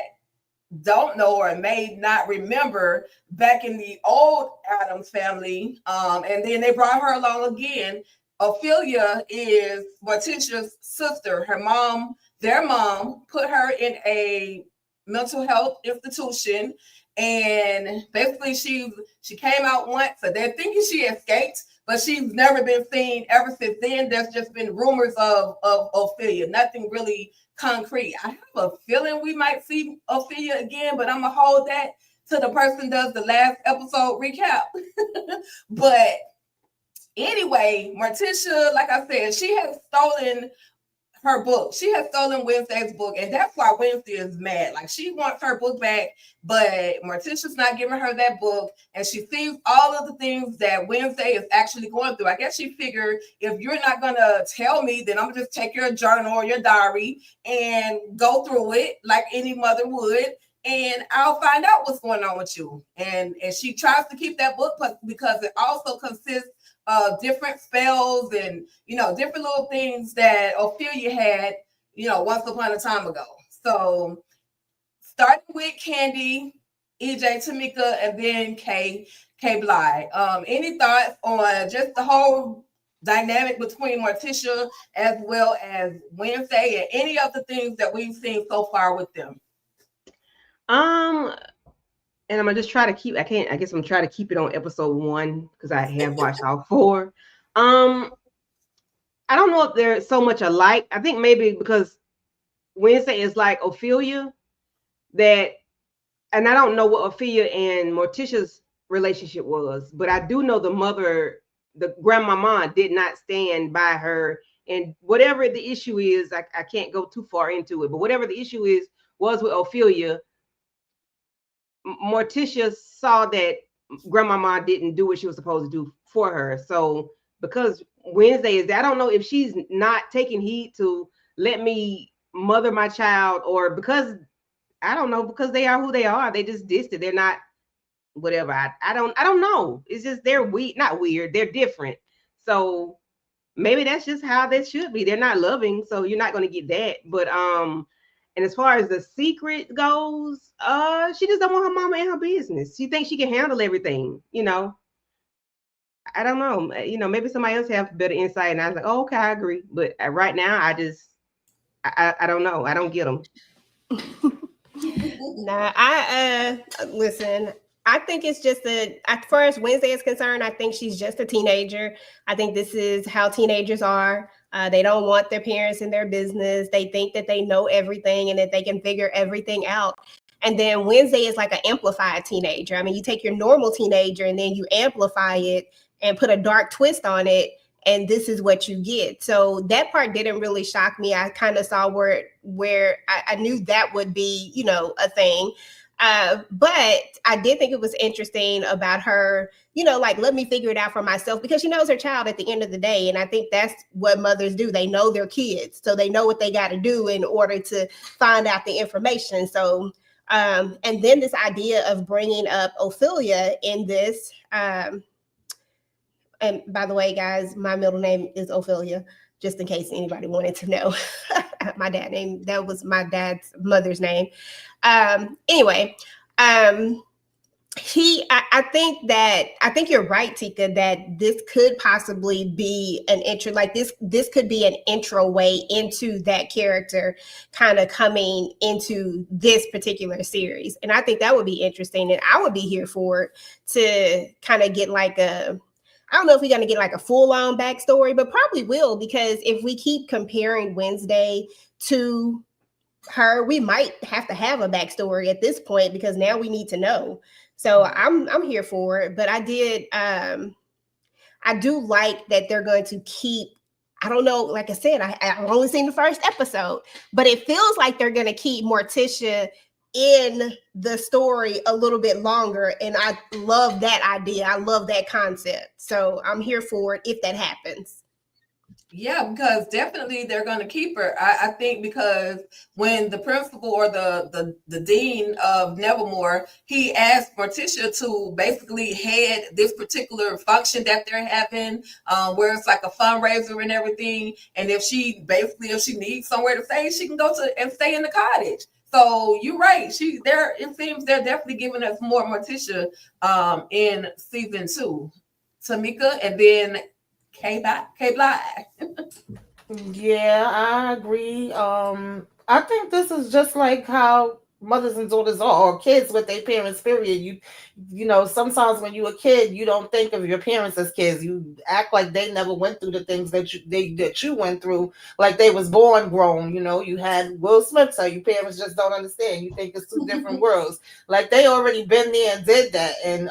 don't know or may not remember, back in the old Addams family, and then they brought her along again. Ophelia is Morticia's sister. Her mom, their mom, put her in a mental health institution, and basically she came out once, so they're thinking she escaped, but she's never been seen ever since then. There's just been rumors of Ophelia, nothing really concrete. I have a feeling we might see Ophelia again, but I'm gonna hold that till the person does the last episode recap. But anyway, Morticia, like I said, she has stolen her book. She has stolen Wednesday's book, and that's why Wednesday is mad. Like, she wants her book back, but Morticia's not giving her that book, and she sees all of the things that Wednesday is actually going through. I guess she figured, if you're not gonna tell me, then I'm gonna just take your journal or your diary and go through it like any mother would, and I'll find out what's going on with you. And she tries to keep that book because it also consists different spells and, you know, different little things that Ophelia had, you know, once upon a time ago. So starting with Candy, EJ, Tamika, and then K Bly. Any thoughts on just the whole dynamic between Morticia as well as Wednesday and any of the things that we've seen so far with them? And I'm gonna just try to keep. I guess I'm trying to keep it on episode 1 because I have watched all 4. I don't know if they're so much alike. I think maybe because Wednesday is like Ophelia, and I don't know what Ophelia and Morticia's relationship was, but I do know the grandmama did not stand by her, and whatever the issue is, I can't go too far into it, but whatever the issue was with Ophelia, Morticia saw that grandmama didn't do what she was supposed to do for her. So because Wednesday is, I don't know if she's not taking heed to let me mother my child, or because I don't know, because they are who they are. They just dissed it. They're not whatever. I don't know. It's just they're not weird. They're different. So maybe that's just how they should be. They're not loving, so you're not going to get that. But and as far as the secret goes, she just don't want her mama in her business. She thinks she can handle everything, you know. I don't know. You know, maybe somebody else have better insight. And I was like, oh, okay, I agree. But right now, I don't know. I don't get them. Nah, listen, I think it's just as far as Wednesday is concerned, I think she's just a teenager. I think this is how teenagers are. They don't want their parents in their business. They think that they know everything and that they can figure everything out. And then Wednesday is like an amplified teenager. I mean, you take your normal teenager and then you amplify it and put a dark twist on it, and this is what you get. So that part didn't really shock me. I kind of saw where I knew that would be, you know, a thing. But I did think it was interesting about her, you know, like, let me figure it out for myself, because she knows her child at the end of the day. And I think that's what mothers do. They know their kids, so they know what they got to do in order to find out the information. So, and then this idea of bringing up Ophelia in this, and by the way, guys, my middle name is Ophelia, just in case anybody wanted to know. That was my dad's mother's name. Anyway, I think you're right, Tika, that this could possibly be an intro, like this could be an intro way into that character kind of coming into this particular series. And I think that would be interesting, and I would be here for it to kind of get like I don't know if we're going to get like a full-on backstory, but probably will, because if we keep comparing Wednesday to her, we might have to have a backstory at this point, because now we need to know. So I'm here for it. But I do like that they're going to keep, I don't know, like I said, I've only seen the first episode, but it feels like they're going to keep Morticia in the story a little bit longer. And I love that idea. I love that concept. So I'm here for it if that happens. Yeah, because definitely they're going to keep her. I think because when the principal or the dean of Nevermore, he asked Morticia to basically head this particular function that they're having, where it's like a fundraiser and everything. And if she needs somewhere to stay, she can go to and stay in the cottage. So you're right. It seems they're definitely giving us more Morticia in season 2. Tamika and then K-Bly. Yeah, I agree. I think this is just like how mothers and daughters are, or kids with their parents. Period. You know, sometimes when you're a kid, you don't think of your parents as kids. You act like they never went through the things that you went through, like they was born grown. You know, you had Will Smith, so your parents just don't understand. You think it's two different worlds. Like they already been there and did that, and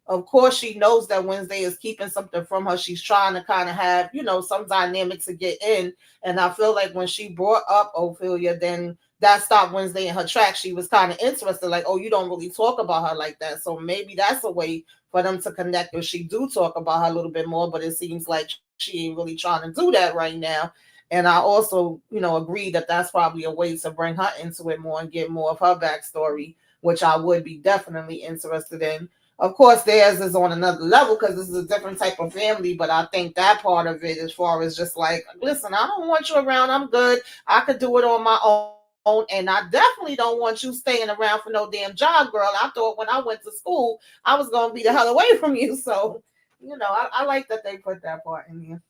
of course, she knows that Wednesday is keeping something from her. She's trying to kind of have, you know, some dynamic to get in. And I feel like when she brought up Ophelia, then that stopped Wednesday in her tracks. She was kind of interested, like, oh, you don't really talk about her like that. So maybe that's a way for them to connect if she do talk about her a little bit more. But it seems like she ain't really trying to do that right now. And I also, you know, agree that that's probably a way to bring her into it more and get more of her backstory, which I would be definitely interested in. Of course, theirs is on another level because this is a different type of family, but I think that part of it, as far as just like, listen, I don't want you around. I'm good. I could do it on my own. And I definitely don't want you staying around for no damn job, girl. I thought when I went to school, I was going to be the hell away from you. So, you know, I like that they put that part in here.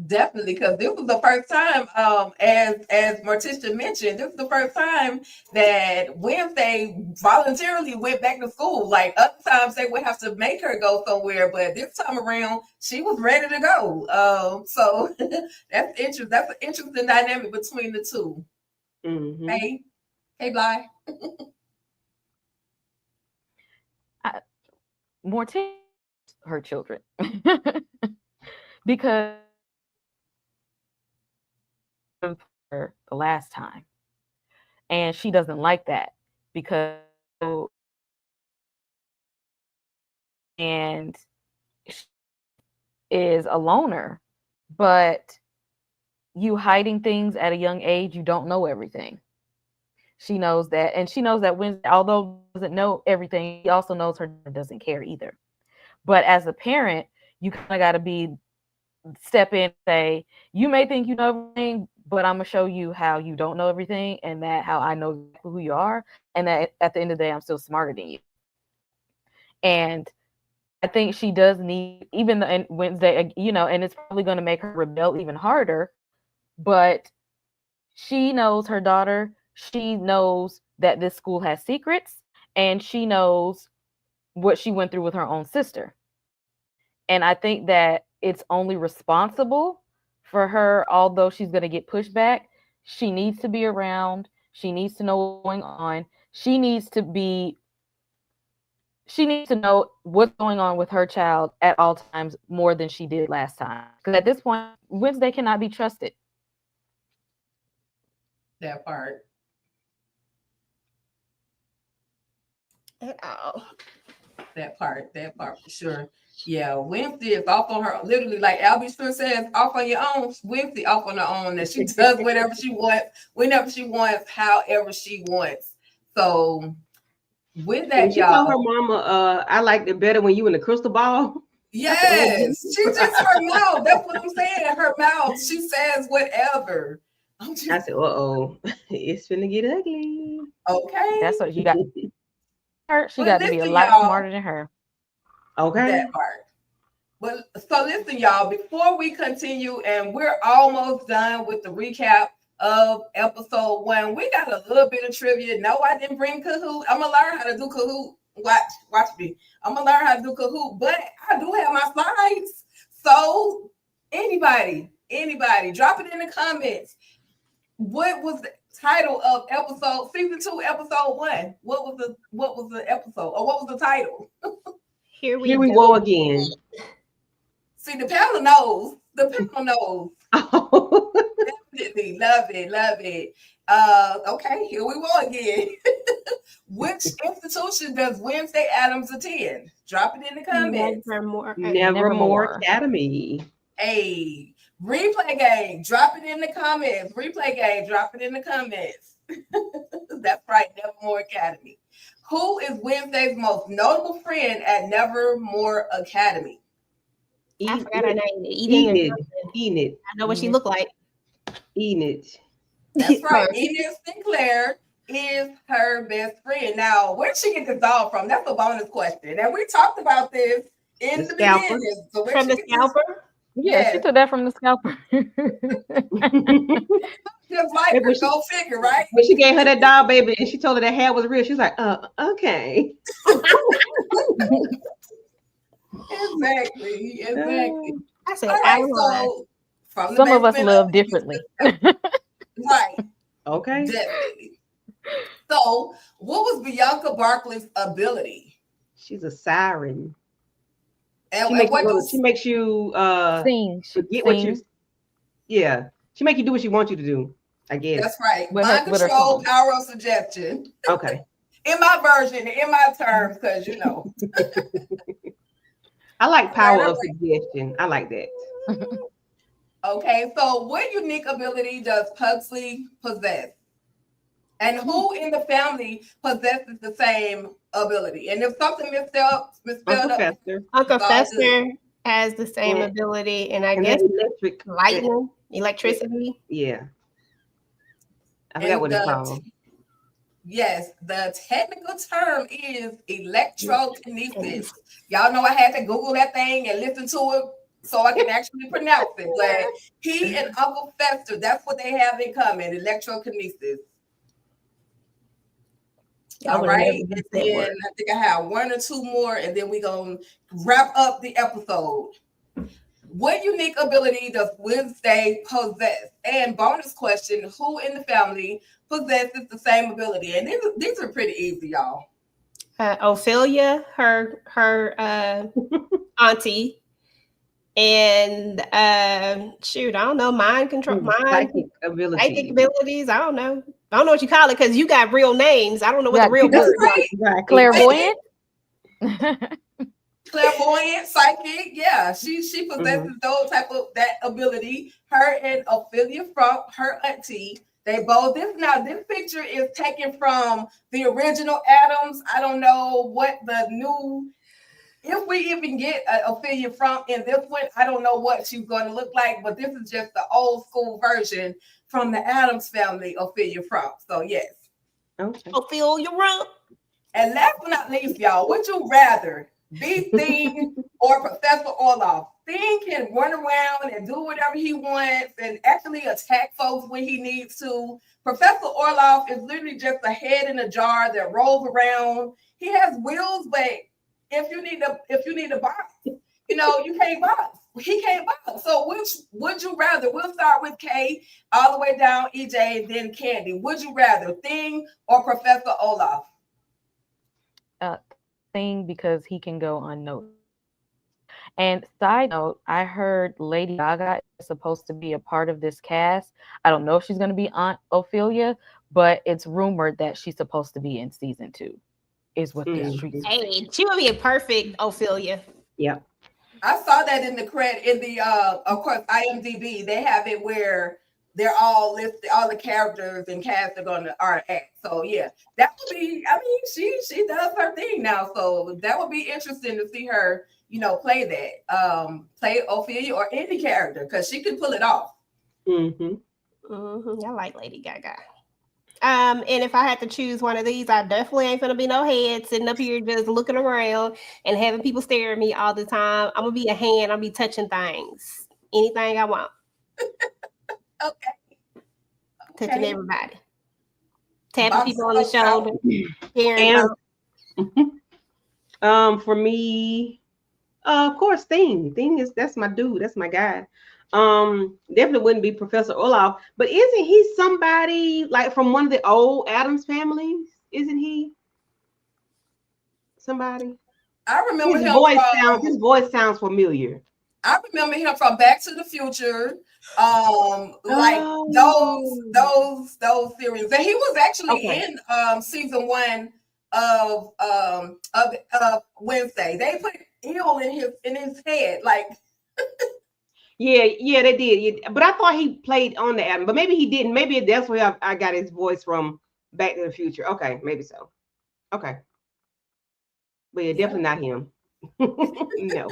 Definitely, because this was the first time, as Morticia mentioned, this was the first time that Wednesday voluntarily went back to school. Like other times, they would have to make her go somewhere, but this time around, she was ready to go. So that's interesting. That's an interesting dynamic between the two. Mm-hmm. Hey, Bly. Morticia, her children, because her the last time, and she doesn't like that because and she is a loner, but you hiding things at a young age, you don't know everything. She knows that, and she knows that Wednesday, although doesn't know everything, she also knows her doesn't care either. But as a parent, you kind of got to step in and say, you may think you know everything, but I'm gonna show you how you don't know everything, and that how I know who you are, and that at the end of the day, I'm still smarter than you. And I think she does need, even the Wednesday, you know, and it's probably going to make her rebel even harder. But she knows her daughter. She knows that this school has secrets, and she knows what she went through with her own sister. And I think that it's only responsible for her, although she's going to get pushed back, she needs to be around. She needs to know what's going on. She needs to know what's going on with her child at all times more than she did last time. Because at this point, Wednesday cannot be trusted. That part. At all. That part for sure. Yeah, Wednesday is off on her. Literally, like Albie Smith says, off on your own. Wednesday off on her own. That she does whatever she wants, whenever she wants, however she wants. So with that, she told her mama, I liked it better when you in the crystal ball. Yes, she just her mouth. That's what I'm saying. Her mouth. She says whatever. I said, "Uh-oh, it's finna get ugly." Okay, that's what she got. She got to be a lot smarter than her. Okay, that part. But so listen, y'all. Before we continue, and we're almost done with the recap of episode 1, we got a little bit of trivia. No, I didn't bring Kahoot. I'm gonna learn how to do Kahoot. Watch me. I'm gonna learn how to do Kahoot, but I do have my slides. So anybody, drop it in the comments. What was the title of season 2, episode 1? What was the episode, or what was the title? Here we go again. See, the panel knows. Oh, definitely love it. Okay, here we go again. Which institution does Wednesday Addams attend? Drop it in the comments. Nevermore Academy. Hey, replay game. Drop it in the comments. Replay game. Drop it in the comments. That's right, Nevermore Academy. Who is Wednesday's most notable friend at Nevermore Academy? I forgot her name. Enid. I know what she looked like. Enid. That's right. Enid Sinclair is her best friend. Now, where did she get this doll from? That's a bonus question. And we talked about this in the scalper. beginning. So where From she the get this? scalper. Yeah, she Yes. took that from the scalper. Just like Maybe her, she- go figure, right? When she gave her that doll baby and she told her that hair was real, she was like, okay. Exactly. I said, All I right, don't know. so from the Some of us basement love up, differently. right, Okay. definitely. So, what was Bianca Barkley's ability? She's a siren. And, She makes what you, do she makes you Sing. forget what you Sing yeah. She make you do what she wants you to do, I guess. that's right. with Mind her control, song. power of suggestion. Okay. In my version, in my terms, because you know. I like power Right, of suggestion. I like that. Okay, so what unique ability does Pugsley possess? And who in the family possesses the same ability? And if something misspelled Uncle up, Fester. Uncle it's all good. Fester has the same Yeah. ability, and I And guess then electric. lightning, electricity. Yeah. I forgot And what it's called. yes, the technical term is electrokinesis. Y'all know I had to Google that thing and listen to it so I can actually pronounce it. But he and Uncle Fester, that's what they have in common, electrokinesis. I All would right. never And use that then word. I think I have one or two more, and then we're going to wrap up the episode. What unique ability does Wednesday possess? And bonus question, who in the family possesses the same ability? And these are pretty easy, y'all. Ophelia, her auntie, and shoot, I don't know, mind control, Psychic ability. psychic abilities. I don't know what you call it because you got real names. I don't know what Yeah, the real That's word is. right. Right. Clairvoyant. Clairvoyant, psychic, yeah, she possesses those type of that ability. Her and Ophelia from her auntie, they both this picture is taken from the original Adams. I don't know what the new, if we even get Ophelia from in this one, I don't know what she's going to look like, but this is just the old school version from the Adams family, Ophelia from. So yes. Okay. Ophelia Rump. And last but not least, y'all, would you rather be Thing or Professor Orloff? Thing can run around and do whatever he wants and actually attack folks when he needs to. Professor Orloff is literally just a head in a jar that rolls around. He has wheels, but if you need a box, you can't box. He can't box. So which would you rather? We'll start with Kay all the way down EJ and then Candy. Would you rather Thing or Professor Orloff? Thing because he can go unnoticed. And side note, I heard Lady Gaga is supposed to be a part of this cast. I don't know if she's going to be Aunt Ophelia, but it's rumored that she's supposed to be in season 2. Is what the streets are saying. Hey, she would be a perfect Ophelia. Yeah. I saw that in the of course IMDb. They have it where they're all listed, all the characters and cast are at. So yeah, that would be. I mean, she does her thing now, so that would be interesting to see her, play that, play Ophelia or any character because she could pull it off. I like Lady Gaga. And if I had to choose one of these, I definitely ain't gonna be no head sitting up here just looking around and having people stare at me all the time. I'm gonna be a hand. I'm gonna be touching things, anything I want. Okay. Touching everybody, tapping people on the shoulder. For me, of course, Thing that's my dude. That's my guy. Definitely wouldn't be Professor Olaf, but isn't he somebody like from one of the old Adams families? Isn't he somebody? I remember his voice sounds familiar. I remember him from Back to the Future, like those series, and he was actually in season 1 of Wednesday. They put eel in his head, like. Yeah, they did. But I thought he played on the album, but maybe he didn't. Maybe that's where I got his voice from Back to the Future. Okay, maybe so. Okay. But yeah, definitely not him. No.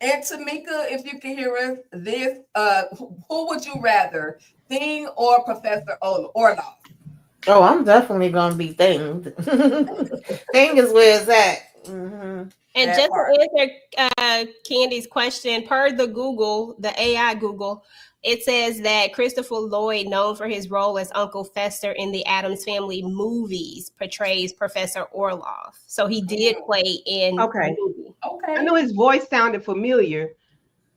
And Tamika, if you can hear us, this who would you rather, Thing or Professor Orloff? Oh, I'm definitely gonna be Thing. Thing is where it's at. And That just part. to answer Candy's question, per the Google, the AI Google, it says that Christopher Lloyd, known for his role as Uncle Fester in the Addams Family movies, portrays Professor Orloff. So he did play in the Okay. movie. I Okay. know his voice sounded familiar.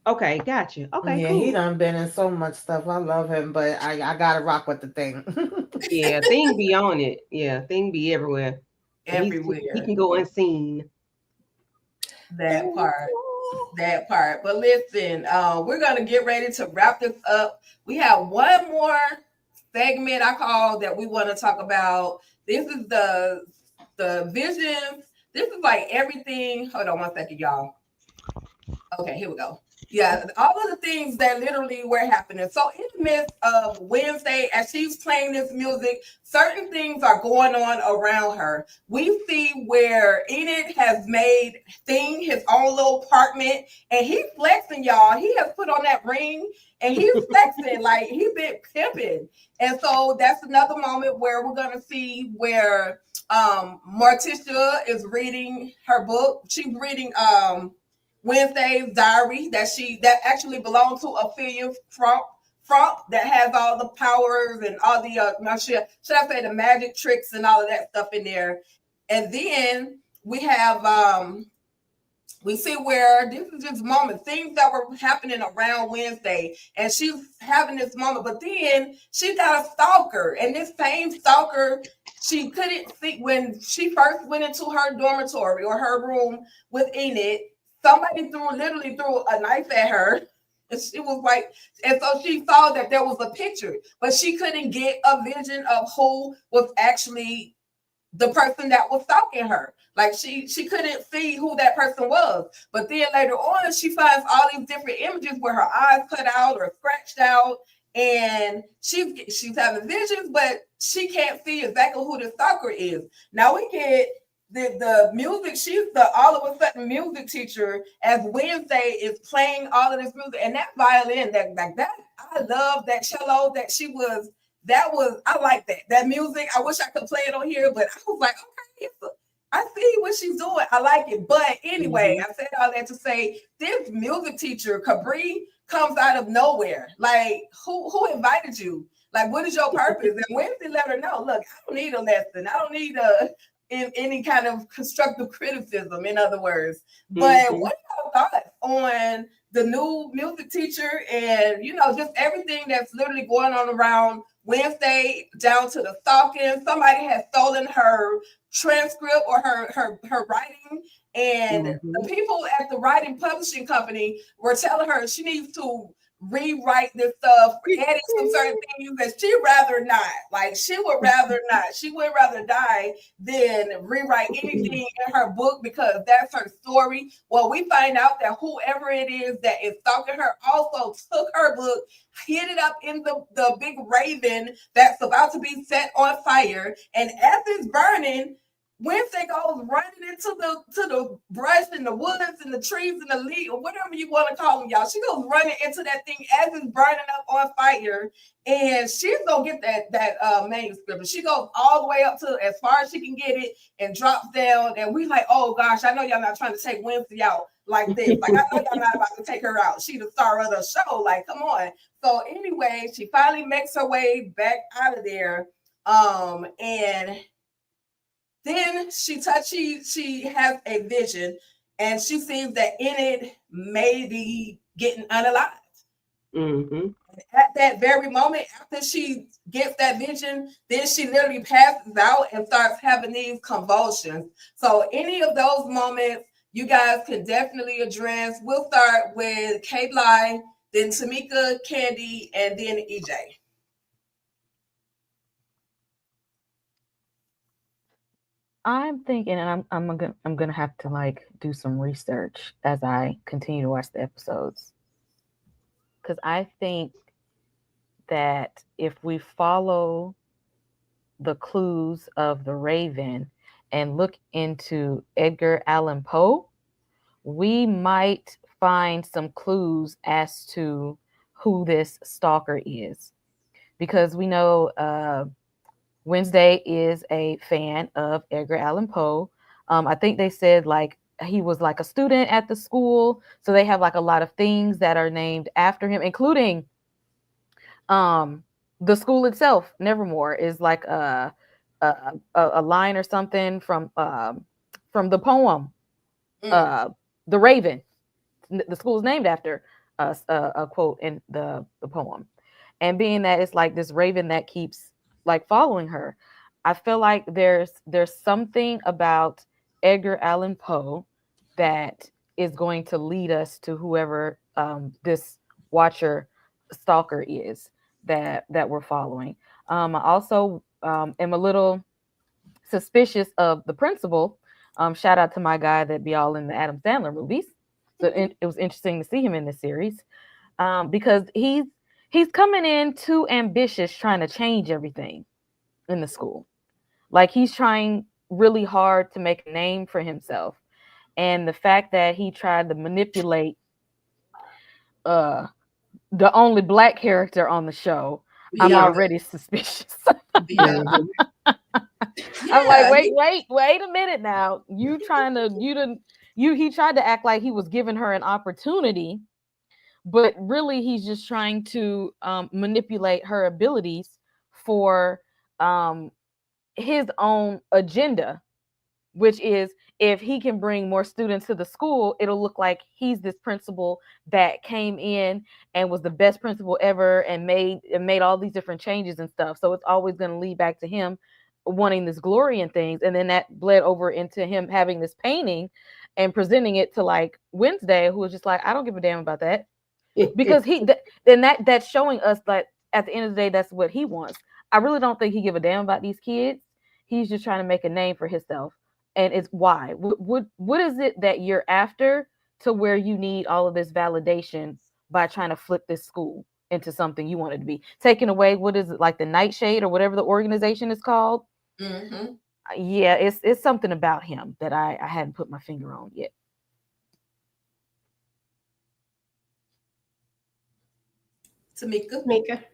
Okay, gotcha. Okay, Yeah, he cool. done been in so much stuff. I love him, but I gotta rock with the Thing. Yeah, Thing be on it. Yeah, Thing be everywhere. And he Everywhere. can go unseen. That part. That part. But listen, we're gonna get ready to wrap this up. We have one more segment I call that we want to talk about. This is the visions. This is like everything. Hold on one second, y'all. Okay, here we go. Yeah, all of the things that literally were happening. So in the midst of Wednesday, as she's playing this music, certain things are going on around her. We see where Enid has made Thing his own little apartment, and he's flexing, y'all. He has put on that ring, and he's flexing like he's been pimping. And so that's another moment where we're gonna see where Morticia is reading her book. She's reading Wednesday's diary that actually belonged to Ophelia Frump that has all the powers and all the should I say the magic tricks and all of that stuff in there. And then we have we see where this is just moment, things that were happening around Wednesday, and she's having this moment, but then she got a stalker, and this same stalker, she couldn't see when she first went into her dormitory or her room with Enid. Somebody literally threw a knife at her. And she was like, and so she saw that there was a picture, but she couldn't get a vision of who was actually the person that was stalking her. Like she couldn't see who that person was. But then later on, she finds all these different images where her eyes cut out or scratched out, and she's having visions, but she can't see exactly who the stalker is. Now we get the music. She's the all of a sudden music teacher as Wednesday is playing all of this music, and that violin, that like that. I love that cello that she was I like that music. I wish I could play it on here, but I was like, okay, I see what she's doing. I like it. But anyway, I said all that to say this music teacher, Cabri, comes out of nowhere. Like, who invited you? Like, what is your purpose? And Wednesday let her know, look, I don't need a lesson. I don't need any kind of constructive criticism, in other words. But what are your thoughts on the new music teacher and just everything that's literally going on around Wednesday, down to the stalking? Somebody has stolen her transcript or her writing, and the people at the writing publishing company were telling her she needs to rewrite this stuff, edit some certain things that she rather not. Like she would rather not. She would rather die than rewrite anything in her book because that's her story. Well, we find out that whoever it is that is stalking her also took her book, hid it up in the big raven that's about to be set on fire, and as it's burning, Wednesday goes running into the brush and the woods and the trees and the leaves, or whatever you want to call them, y'all. She goes running into that thing as it's burning up on fire, and she's gonna get that manuscript. And she goes all the way up to as far as she can get it and drops down. And we like, oh gosh, I know y'all not trying to take Wednesday out like this. Like I know y'all not about to take her out. She's the star of the show. Like, come on. So anyway, she finally makes her way back out of there. And then she has a vision, and she sees that Enid may be getting unalived. At that very moment, after she gets that vision, then she literally passes out and starts having these convulsions. So any of those moments, you guys can definitely address. We'll start with K-Bly, then Tamika, Candy, and then EJ. I'm thinking, and I'm gonna have to like do some research as I continue to watch the episodes, because I think that if we follow the clues of the Raven and look into Edgar Allan Poe, we might find some clues as to who this stalker is, because we know Wednesday is a fan of Edgar Allan Poe. I think they said like he was like a student at the school, so they have like a lot of things that are named after him, including the school itself. Nevermore is like a line or something from the poem, The Raven. The school is named after a quote in the poem, and being that it's like this raven that keeps like following her, I feel like there's something about Edgar Allan Poe that is going to lead us to whoever this watcher stalker is that we're following. I also am a little suspicious of the principal. Shout out to my guy that be all in the Adam Sandler movies. So it was interesting to see him in this series, because he's coming in too ambitious, trying to change everything in the school. Like he's trying really hard to make a name for himself, and the fact that he tried to manipulate uh, the only black character on the show, I'm Yeah. already suspicious. Yeah. I'm like, Yeah. wait a minute now. You trying to he tried to act like he was giving her an opportunity, but really he's just trying to manipulate her abilities for his own agenda, which is if he can bring more students to the school, it'll look like he's this principal that came in and was the best principal ever and made all these different changes and stuff. So it's always going to lead back to him wanting this glory and things. And then that bled over into him having this painting and presenting it to like Wednesday, who was just like, I don't give a damn about that. Because then that's showing us that at the end of the day, that's what he wants. I really don't think he give a damn about these kids. He's just trying to make a name for himself. And it's why. What is it that you're after to where you need all of this validation by trying to flip this school into something you want it to be? Taking away, what is it, like the Nightshade or whatever the organization is called? Mm-hmm. Yeah, it's something about him that I hadn't put my finger on yet. Tamika. Mika.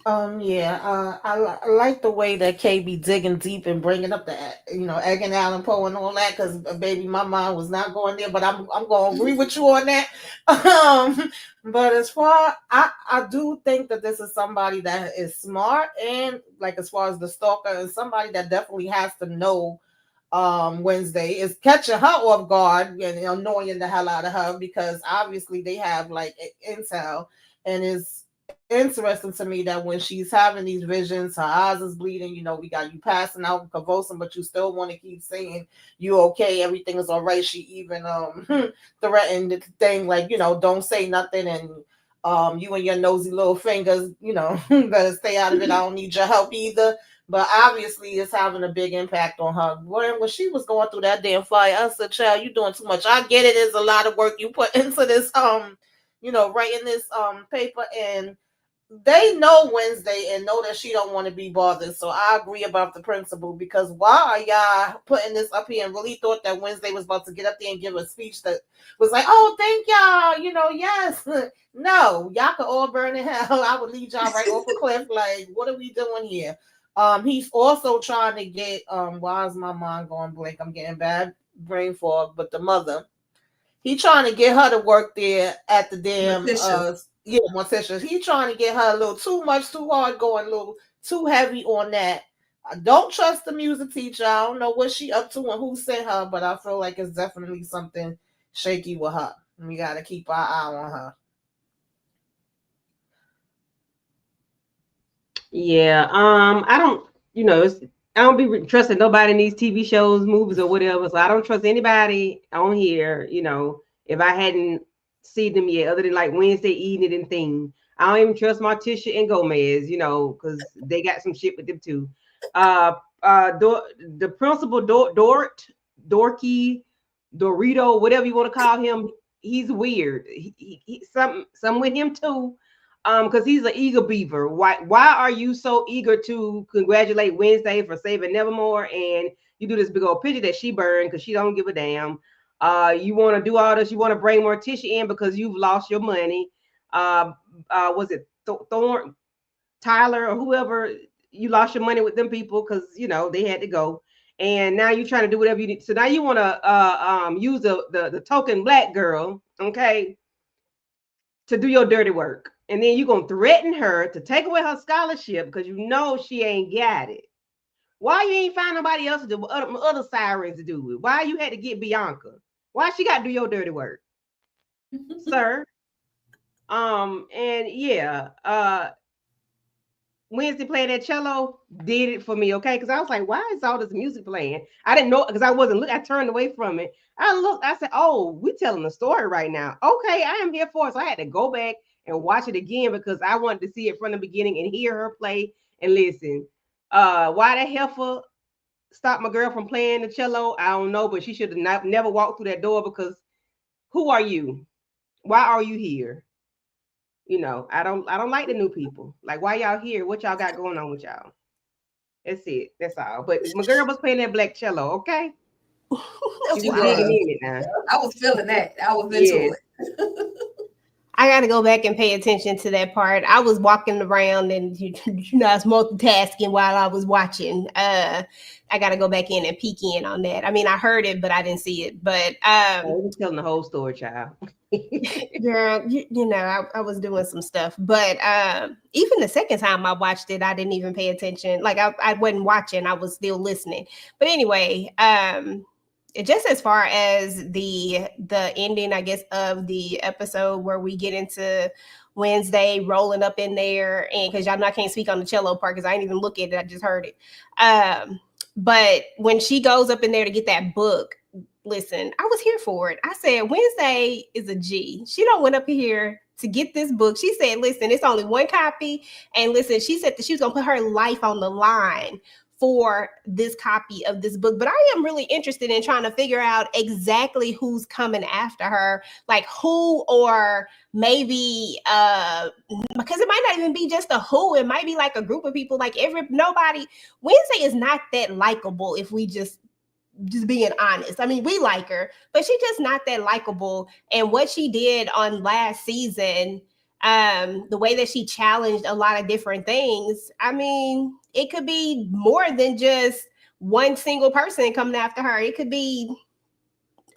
I like the way that K be digging deep and bringing up the, Egg and Allan Poe and all that, because baby, my mind was not going there, but I'm going to agree with you on that. But as far, I do think that this is somebody that is smart, and like as far as the stalker, is somebody that definitely has to know Wednesday, is catching her off guard and annoying the hell out of her, because obviously they have like intel, and it's interesting to me that when she's having these visions, her eyes is bleeding, we got you passing out and convulsing, but you still want to keep saying you okay, everything is all right. She even threatened the thing like, don't say nothing, and you and your nosy little fingers, better stay out of it. I don't need your help either. But obviously it's having a big impact on her. When she was going through that damn fire, I said, child, you doing too much. I get it, it's a lot of work you put into this writing this paper, and they know Wednesday and know that she don't want to be bothered. So I agree about the principal, because why are y'all putting this up here and really thought that Wednesday was about to get up there and give a speech that was like, oh, thank y'all, yes. No, y'all could all burn in hell. I would lead y'all right off a cliff. Like, what are we doing here? He's also trying to get why is my mind going blank? I'm getting bad brain fog, but the mother. He trying to get her to work there at the damn Morticia. He trying to get her a little too much, too hard going, a little too heavy on that. I don't trust the music teacher. I don't know what she up to and who sent her, but I feel like it's definitely something shaky with her. We got to keep our eye on her. Yeah. I don't, I don't be trusting nobody in these TV shows, movies, or whatever. So I don't trust anybody on here. If I hadn't seen them yet, other than like Wednesday eating it and thing. I don't even trust Morticia and Gomez, because they got some shit with them too. The principal Dorky, Dorito, whatever you want to call him, he's weird. He some with him too. Because he's an eager beaver. Why are you so eager to congratulate Wednesday for saving Nevermore, and you do this big old picture that she burned because she don't give a damn? You want to do all this. You want to bring Morticia in because you've lost your money. Was it Thorn, Tyler, or whoever? You lost your money with them people because they had to go, and now you're trying to do whatever you need. So now you want to use the token black girl, okay, to do your dirty work, and then you're gonna threaten her to take away her scholarship because she ain't got it. Why you ain't find nobody else to do other sirens to do it? Why you had to get Bianca? Why she got to do your dirty work, sir? And yeah, Wednesday playing that cello did it for me, okay? Because I was like, why is all this music playing? I didn't know because I wasn't looking. I turned away from it. I looked, I said, oh, we're telling a story right now. Okay, I am here for it. So I had to go back and watch it again because I wanted to see it from the beginning and hear her play and listen. Why the heifer stopped my girl from playing the cello? I don't know, but she should have never walked through that door because who are you? Why are you here? I don't like the new people. Like, why y'all here? What y'all got going on with y'all? That's it. That's all. But my girl was playing that black cello, okay? She was digging in it now. I was feeling that. I was into it. I got to go back and pay attention to that part. I was walking around and I was multitasking while I was watching. I got to go back in and peek in on that. I mean, I heard it, but I didn't see it. But I was telling the whole story, child. Girl, I was doing some stuff. But even the second time I watched it, I didn't even pay attention. Like I wasn't watching. I was still listening. But anyway, just as far as the ending, I guess, of the episode where we get into Wednesday rolling up in there, and because y'all know I can't speak on the cello part because I didn't even look at it, I just heard it. But when she goes up in there to get that book, listen, I was here for it. I said, Wednesday is a G. She don't went up here to get this book. She said, listen, it's only one copy. And listen, she said that she was going to put her life on the line for this copy of this book. But I am really interested in trying to figure out exactly who's coming after her, like who, or maybe because it might not even be just a who, it might be like a group of people, like nobody. Wednesday is not that likable if we just being honest. I mean, we like her, but she's just not that likable. And what she did on last season, the way that she challenged a lot of different things, I mean, it could be more than just one single person coming after her. It could be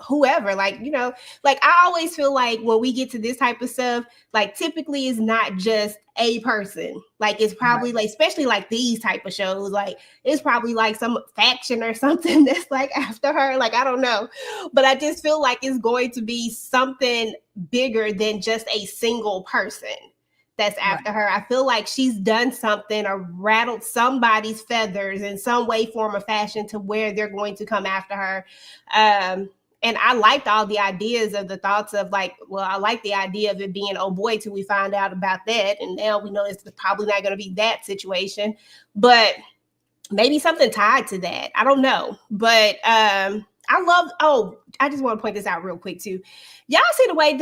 whoever, like I always feel like when we get to this type of stuff, like typically it's not just a person. Like it's probably like, especially like these type of shows, like it's probably like some faction or something that's like after her. Like, I don't know, but I just feel like it's going to be something bigger than just a single person that's after her. I feel like she's done something or rattled somebody's feathers in some way, form, or fashion to where they're going to come after her. And I liked all the ideas of the thoughts of like, well, I like the idea of it being, oh boy, till we find out about that. And now we know it's probably not going to be that situation, but maybe something tied to that. I don't know. But I just want to point this out real quick too. Y'all see the way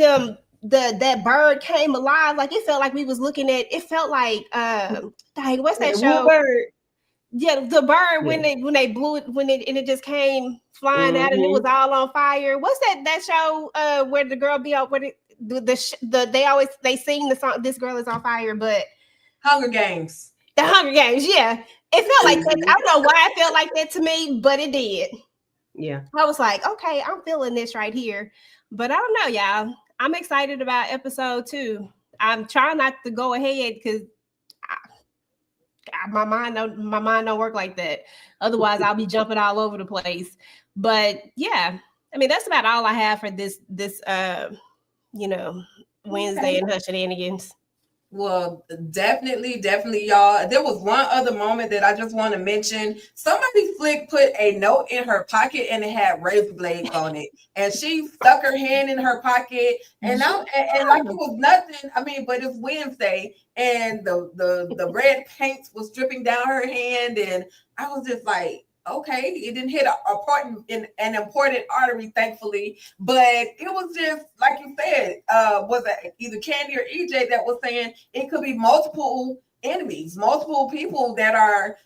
that bird came alive? Like it felt like we was looking at, it felt like, what's that show? Bird. Yeah, the bird when they blew it, and it just came flying out and it was all on fire. What's that show where the girl be out, where they sing the song "This Girl Is on Fire"? But Hunger Games. The Hunger Games, yeah. It felt like that. I don't know why it felt like that to me, but it did. Yeah. I was like, okay, I'm feeling this right here. But I don't know, y'all. I'm excited about episode 2. I'm trying not to go ahead because my mind don't work like that. Otherwise, I'll be jumping all over the place. But yeah, I mean, that's about all I have for this Wednesday and her shenanigans. Well, definitely, y'all. There was one other moment that I just want to mention. Somebody put a note in her pocket and it had razor blades on it, and she stuck her hand in her pocket, and like it was nothing. I mean, but it's Wednesday, and the red paint was dripping down her hand, and I was just like, okay, it didn't hit an important artery, thankfully, but it was just like you said. Was it either Candy or EJ that was saying it could be multiple enemies, multiple people that are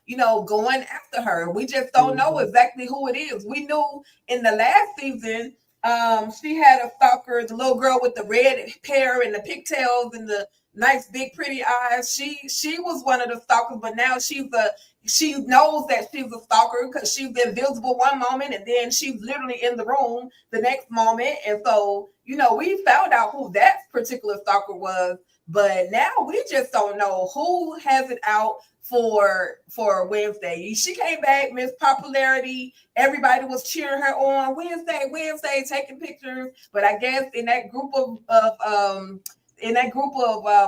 going after her? We just don't know exactly who it is. We knew in the last season She had a stalker, the little girl with the red hair and the pigtails and the nice big pretty eyes. She was one of the stalkers, but now she knows that she's a stalker because she's invisible one moment and then she's literally in the room the next moment. And so, we found out who that particular stalker was, but now we just don't know who has it out for Wednesday. She came back, Miss Popularity. Everybody was cheering her on. Wednesday, taking pictures. But I guess in that group of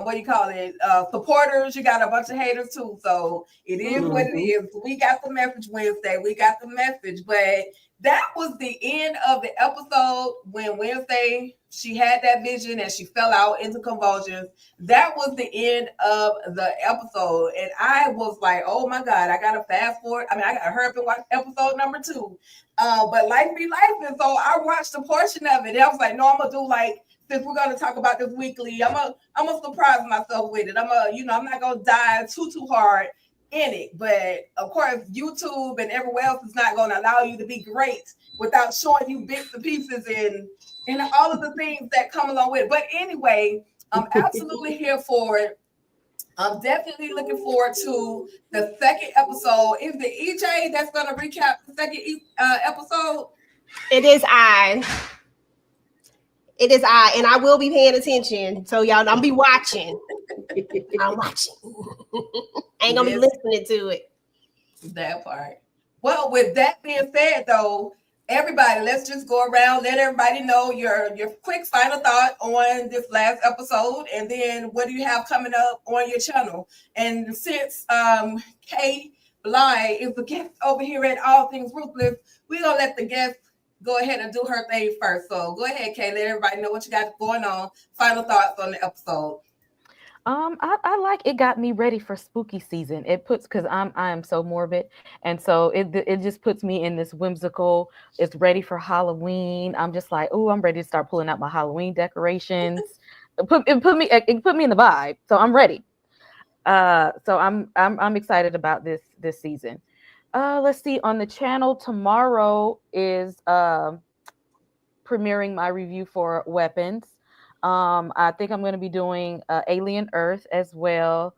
what do you call it, supporters, you got a bunch of haters too. So it is what it is. We got the message Wednesday. We got the message, but that was the end of the episode when Wednesday she had that vision and she fell out into convulsions. That was the end of the episode. And I was like, oh my God, I got to fast forward. I got to hurry up and watch episode number 2. But life be life. And so I watched a portion of it. And I was like, no, I'm going to do since we're going to talk about this weekly, I'm going to surprise myself with it. I'm not going to dive too hard in it, but of course YouTube and everywhere else is not going to allow you to be great without showing you bits and pieces and all of the things that come along with it. But anyway, I'm absolutely here for it. I'm definitely looking forward to the second episode. Is it EJ that's going to recap the second episode? It is I. And I will be paying attention. So y'all, I'm be watching. I'm watching. I ain't gonna be listening to it. That part. Well, with that being said, though, everybody, let's just go around, let everybody know your quick final thought on this last episode, and then what do you have coming up on your channel? And since Kay Bly is the guest over here at All Things Ruthless, we're gonna let the guest go ahead and do her thing first. So go ahead, Kay, let everybody know what you got going on. Final thoughts on the episode. I like it. Got me ready for spooky season. It puts, because I am so morbid, and so it just puts me in this whimsical. It's ready for Halloween. I'm just like, oh, I'm ready to start pulling out my Halloween decorations. It put me in the vibe. So I'm ready. So I'm excited about this season. Let's see, on the channel tomorrow is premiering my review for Weapons. I think I'm going to be doing Alien Earth as well.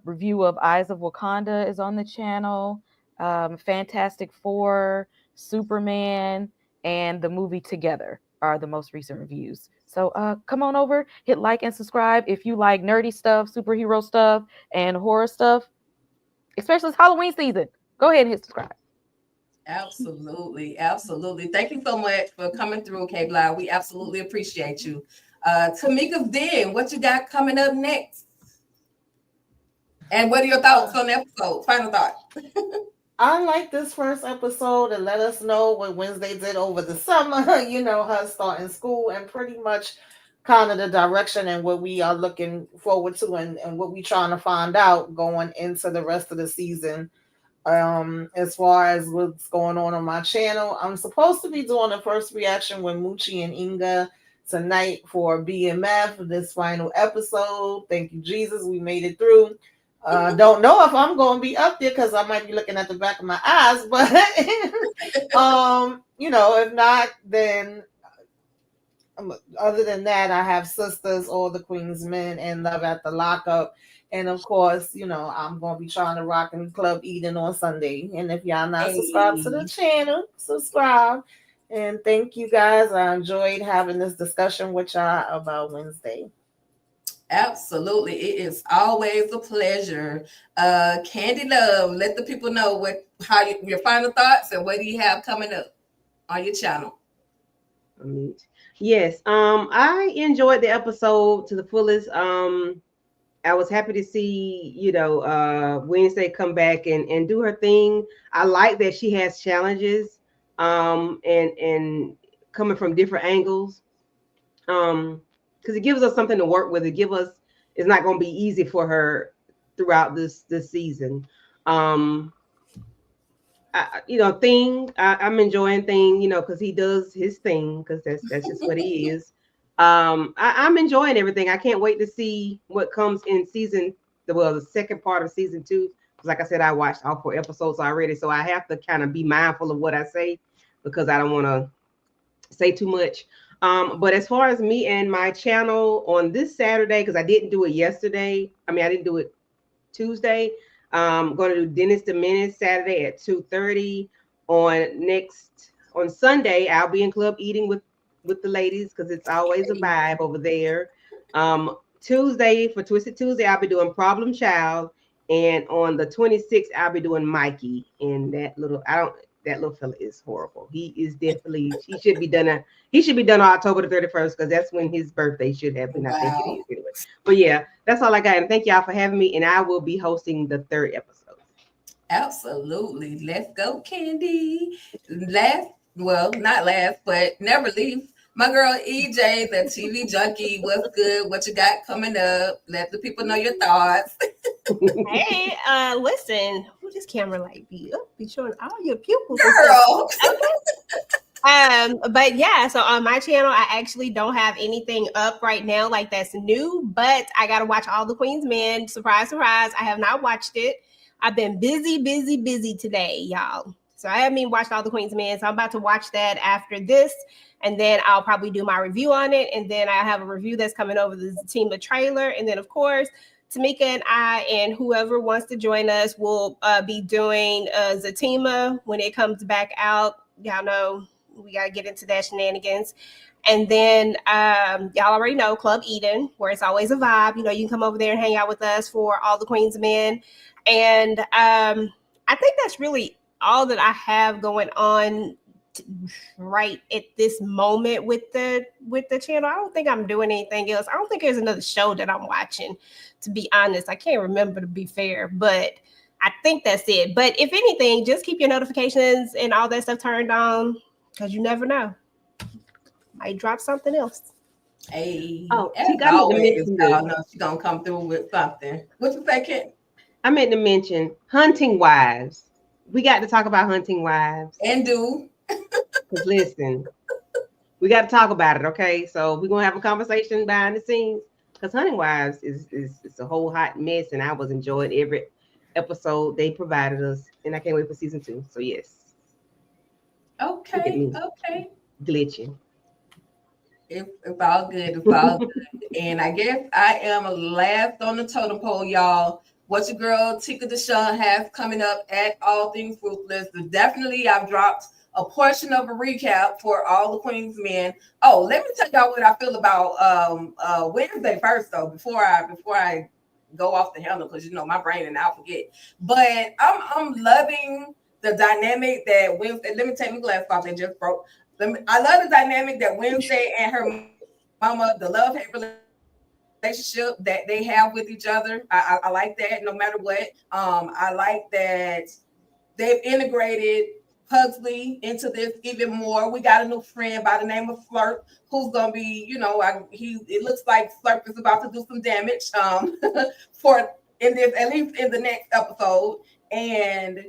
Review of Eyes of Wakanda is on the channel. Fantastic Four, Superman, and the movie Together are the most recent reviews. So come on over, hit like and subscribe if you like nerdy stuff, superhero stuff, and horror stuff, especially this Halloween season. Go ahead and hit subscribe. Absolutely. Thank you so much for coming through, Kay Bly. We absolutely appreciate you. Tamika's Den, what you got coming up next? And what are your thoughts on the episode? Final thought. I like this first episode and let us know what Wednesday did over the summer, her starting school and pretty much kind of the direction and what we are looking forward to and what we trying to find out going into the rest of the season. As far as what's going on my channel, I'm supposed to be doing the first reaction with Moochie and Inga tonight for BMF, this final episode. Thank you, Jesus. We made it through. Don't know if I'm going to be up there because I might be looking at the back of my eyes, but if not, then other than that, I have Sisters, All the Queen's Men, and Love at the Lockup. And of course, I'm going to be trying to rock in Club Eden on Sunday. And if y'all not subscribed to the channel, subscribe. And thank you guys. I enjoyed having this discussion with y'all about Wednesday. Absolutely. It is always a pleasure. Candy Love, let the people know your final thoughts and what do you have coming up on your channel. Yes. I enjoyed the episode to the fullest. I was happy to see, Wednesday come back and do her thing. I like that she has challenges and coming from different angles. Because it gives us something to work with. It's not going to be easy for her throughout this season. I'm enjoying Thing, because he does his thing, because that's just what he is. I'm enjoying everything. I can't wait to see what comes in the second part of season 2. Because like I said, I watched all 4 episodes already, so I have to kind of be mindful of what I say because I don't want to say too much. But as far as me and my channel on this Saturday, because I didn't do it yesterday. I mean, I didn't do it Tuesday. I'm going to do Dennis the Menace Saturday at 2:30. On Sunday, I'll be in club eating with the ladies because it's always a vibe over there. Tuesday for Twisted Tuesday, I'll be doing Problem Child, and on the 26th, I'll be doing Mikey. And that little fella is horrible. He is definitely he should be done on October the 31st because that's when his birthday should have been. I think it is anyway. But yeah, that's all I got. And thank y'all for having me. And I will be hosting the 3rd episode. Absolutely. Let's go, Candy. Not last, but never leave. My girl EJ, the TV junkie, what's good? What you got coming up? Let the people know your thoughts. Hey, listen, who this camera light be up? Be showing all your pupils. Girl. But yeah, so on my channel, I actually don't have anything up right now like that's new, but I gotta watch All the Queen's Men. Surprise, surprise. I have not watched it. I've been busy today, y'all. So I haven't even watched All the Queen's Men. So I'm about to watch that after this. And then I'll probably do my review on it. And then I have a review that's coming over the Zatima trailer. And then, of course, Tamika and I and whoever wants to join us will be doing Zatima when it comes back out. Y'all know we got to get into that shenanigans. And then y'all already know Club Eden, where it's always a vibe. You know, you can come over there and hang out with us for All the Queen's Men. And I think that's really all that I have going on right at this moment with the channel. I don't think I'm doing anything else. I don't think there's another show that I'm watching, to be honest. I can't remember, to be fair, but I think that's it. But if anything, just keep your notifications and all that stuff turned on, because you never know. Might drop something else. Hey, she got me to mention this. Y'all know she's gonna come through with something. What you say, Kent? I meant to mention Hunting Wives. We got to talk about Hunting Wives. And do. Because listen, we got to talk about it, okay? So we're gonna have a conversation behind the scenes. Because Hunting Wives is a whole hot mess, and I was enjoying every episode they provided us, and I can't wait for season 2. So yes. Okay. Glitching. It's all good. It's all good. And I guess I am last on the totem pole, y'all. What your girl Tika Deshawn has coming up at All Things Ruthless. Definitely, I've dropped a portion of a recap for All the Queen's Men. Oh, let me tell y'all what I feel about Wednesday first, though, before I go off the handle, because you know my brain and I'll forget. But I'm loving the dynamic that Wednesday. Let me take my glass off. It just broke. I love the dynamic that Wednesday and her mama, the love-hate relationship that they have with each other. I like that no matter what. I like that they've integrated Pugsley into this even more. We got a new friend by the name of Flirt who's gonna be, it looks like Flirt is about to do some damage at least in the next episode. And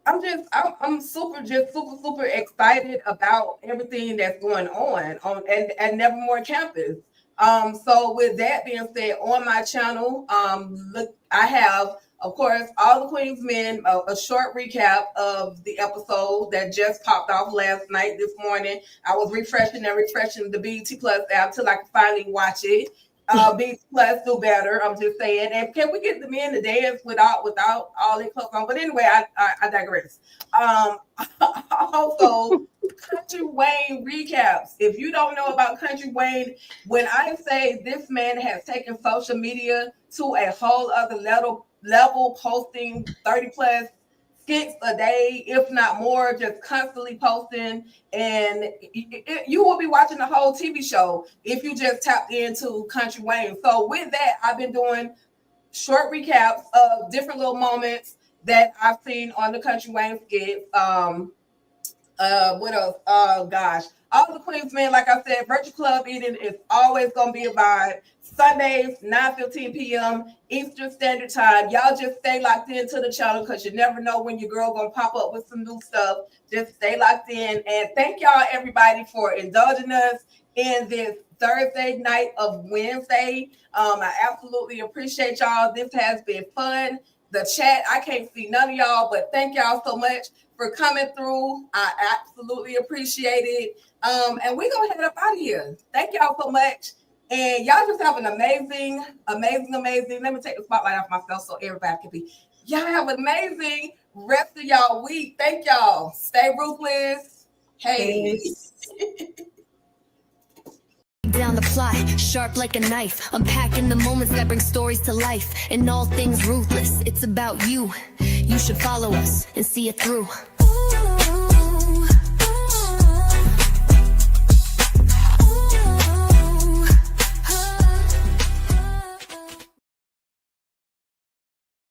I'm super excited about everything that's going on at Nevermore campus. So with that being said, on my channel, look, I have, of course, All the Queen's Men, a short recap of the episode that just popped off last night, this morning. I was refreshing the BET Plus app till I could finally watch it. BET Plus do better, I'm just saying. And can we get the men to dance without all their clothes on? But anyway, I digress. Also, Country Wayne recaps. If you don't know about Country Wayne, when I say this man has taken social media to a whole other level, posting 30 plus skits a day, if not more, just constantly posting. And you will be watching the whole TV show if you just tap into Country Wayne. So with that, I've been doing short recaps of different little moments that I've seen on the Country Wayne skit. What else? Oh gosh. All the Queen's Men, like I said, Virtual Club Eating is always gonna be a vibe. Sundays, 9:15 p.m. Eastern Standard Time. Y'all just stay locked into the channel because you never know when your girl gonna pop up with some new stuff. Just stay locked in. And thank y'all everybody for indulging us in this Thursday night of Wednesday. I absolutely appreciate y'all. This has been fun. The chat, I can't see none of y'all, but thank y'all so much for coming through. I absolutely appreciate it. And we're gonna head up out of here. Thank y'all so much. And y'all just have an amazing. Let me take the spotlight off myself so everybody can be. Y'all have an amazing rest of y'all week. Thank y'all. Stay ruthless. Hey. Down the plot, sharp like a knife, unpacking the moments that bring stories to life. In all things ruthless, it's about you. You should follow us and see it through.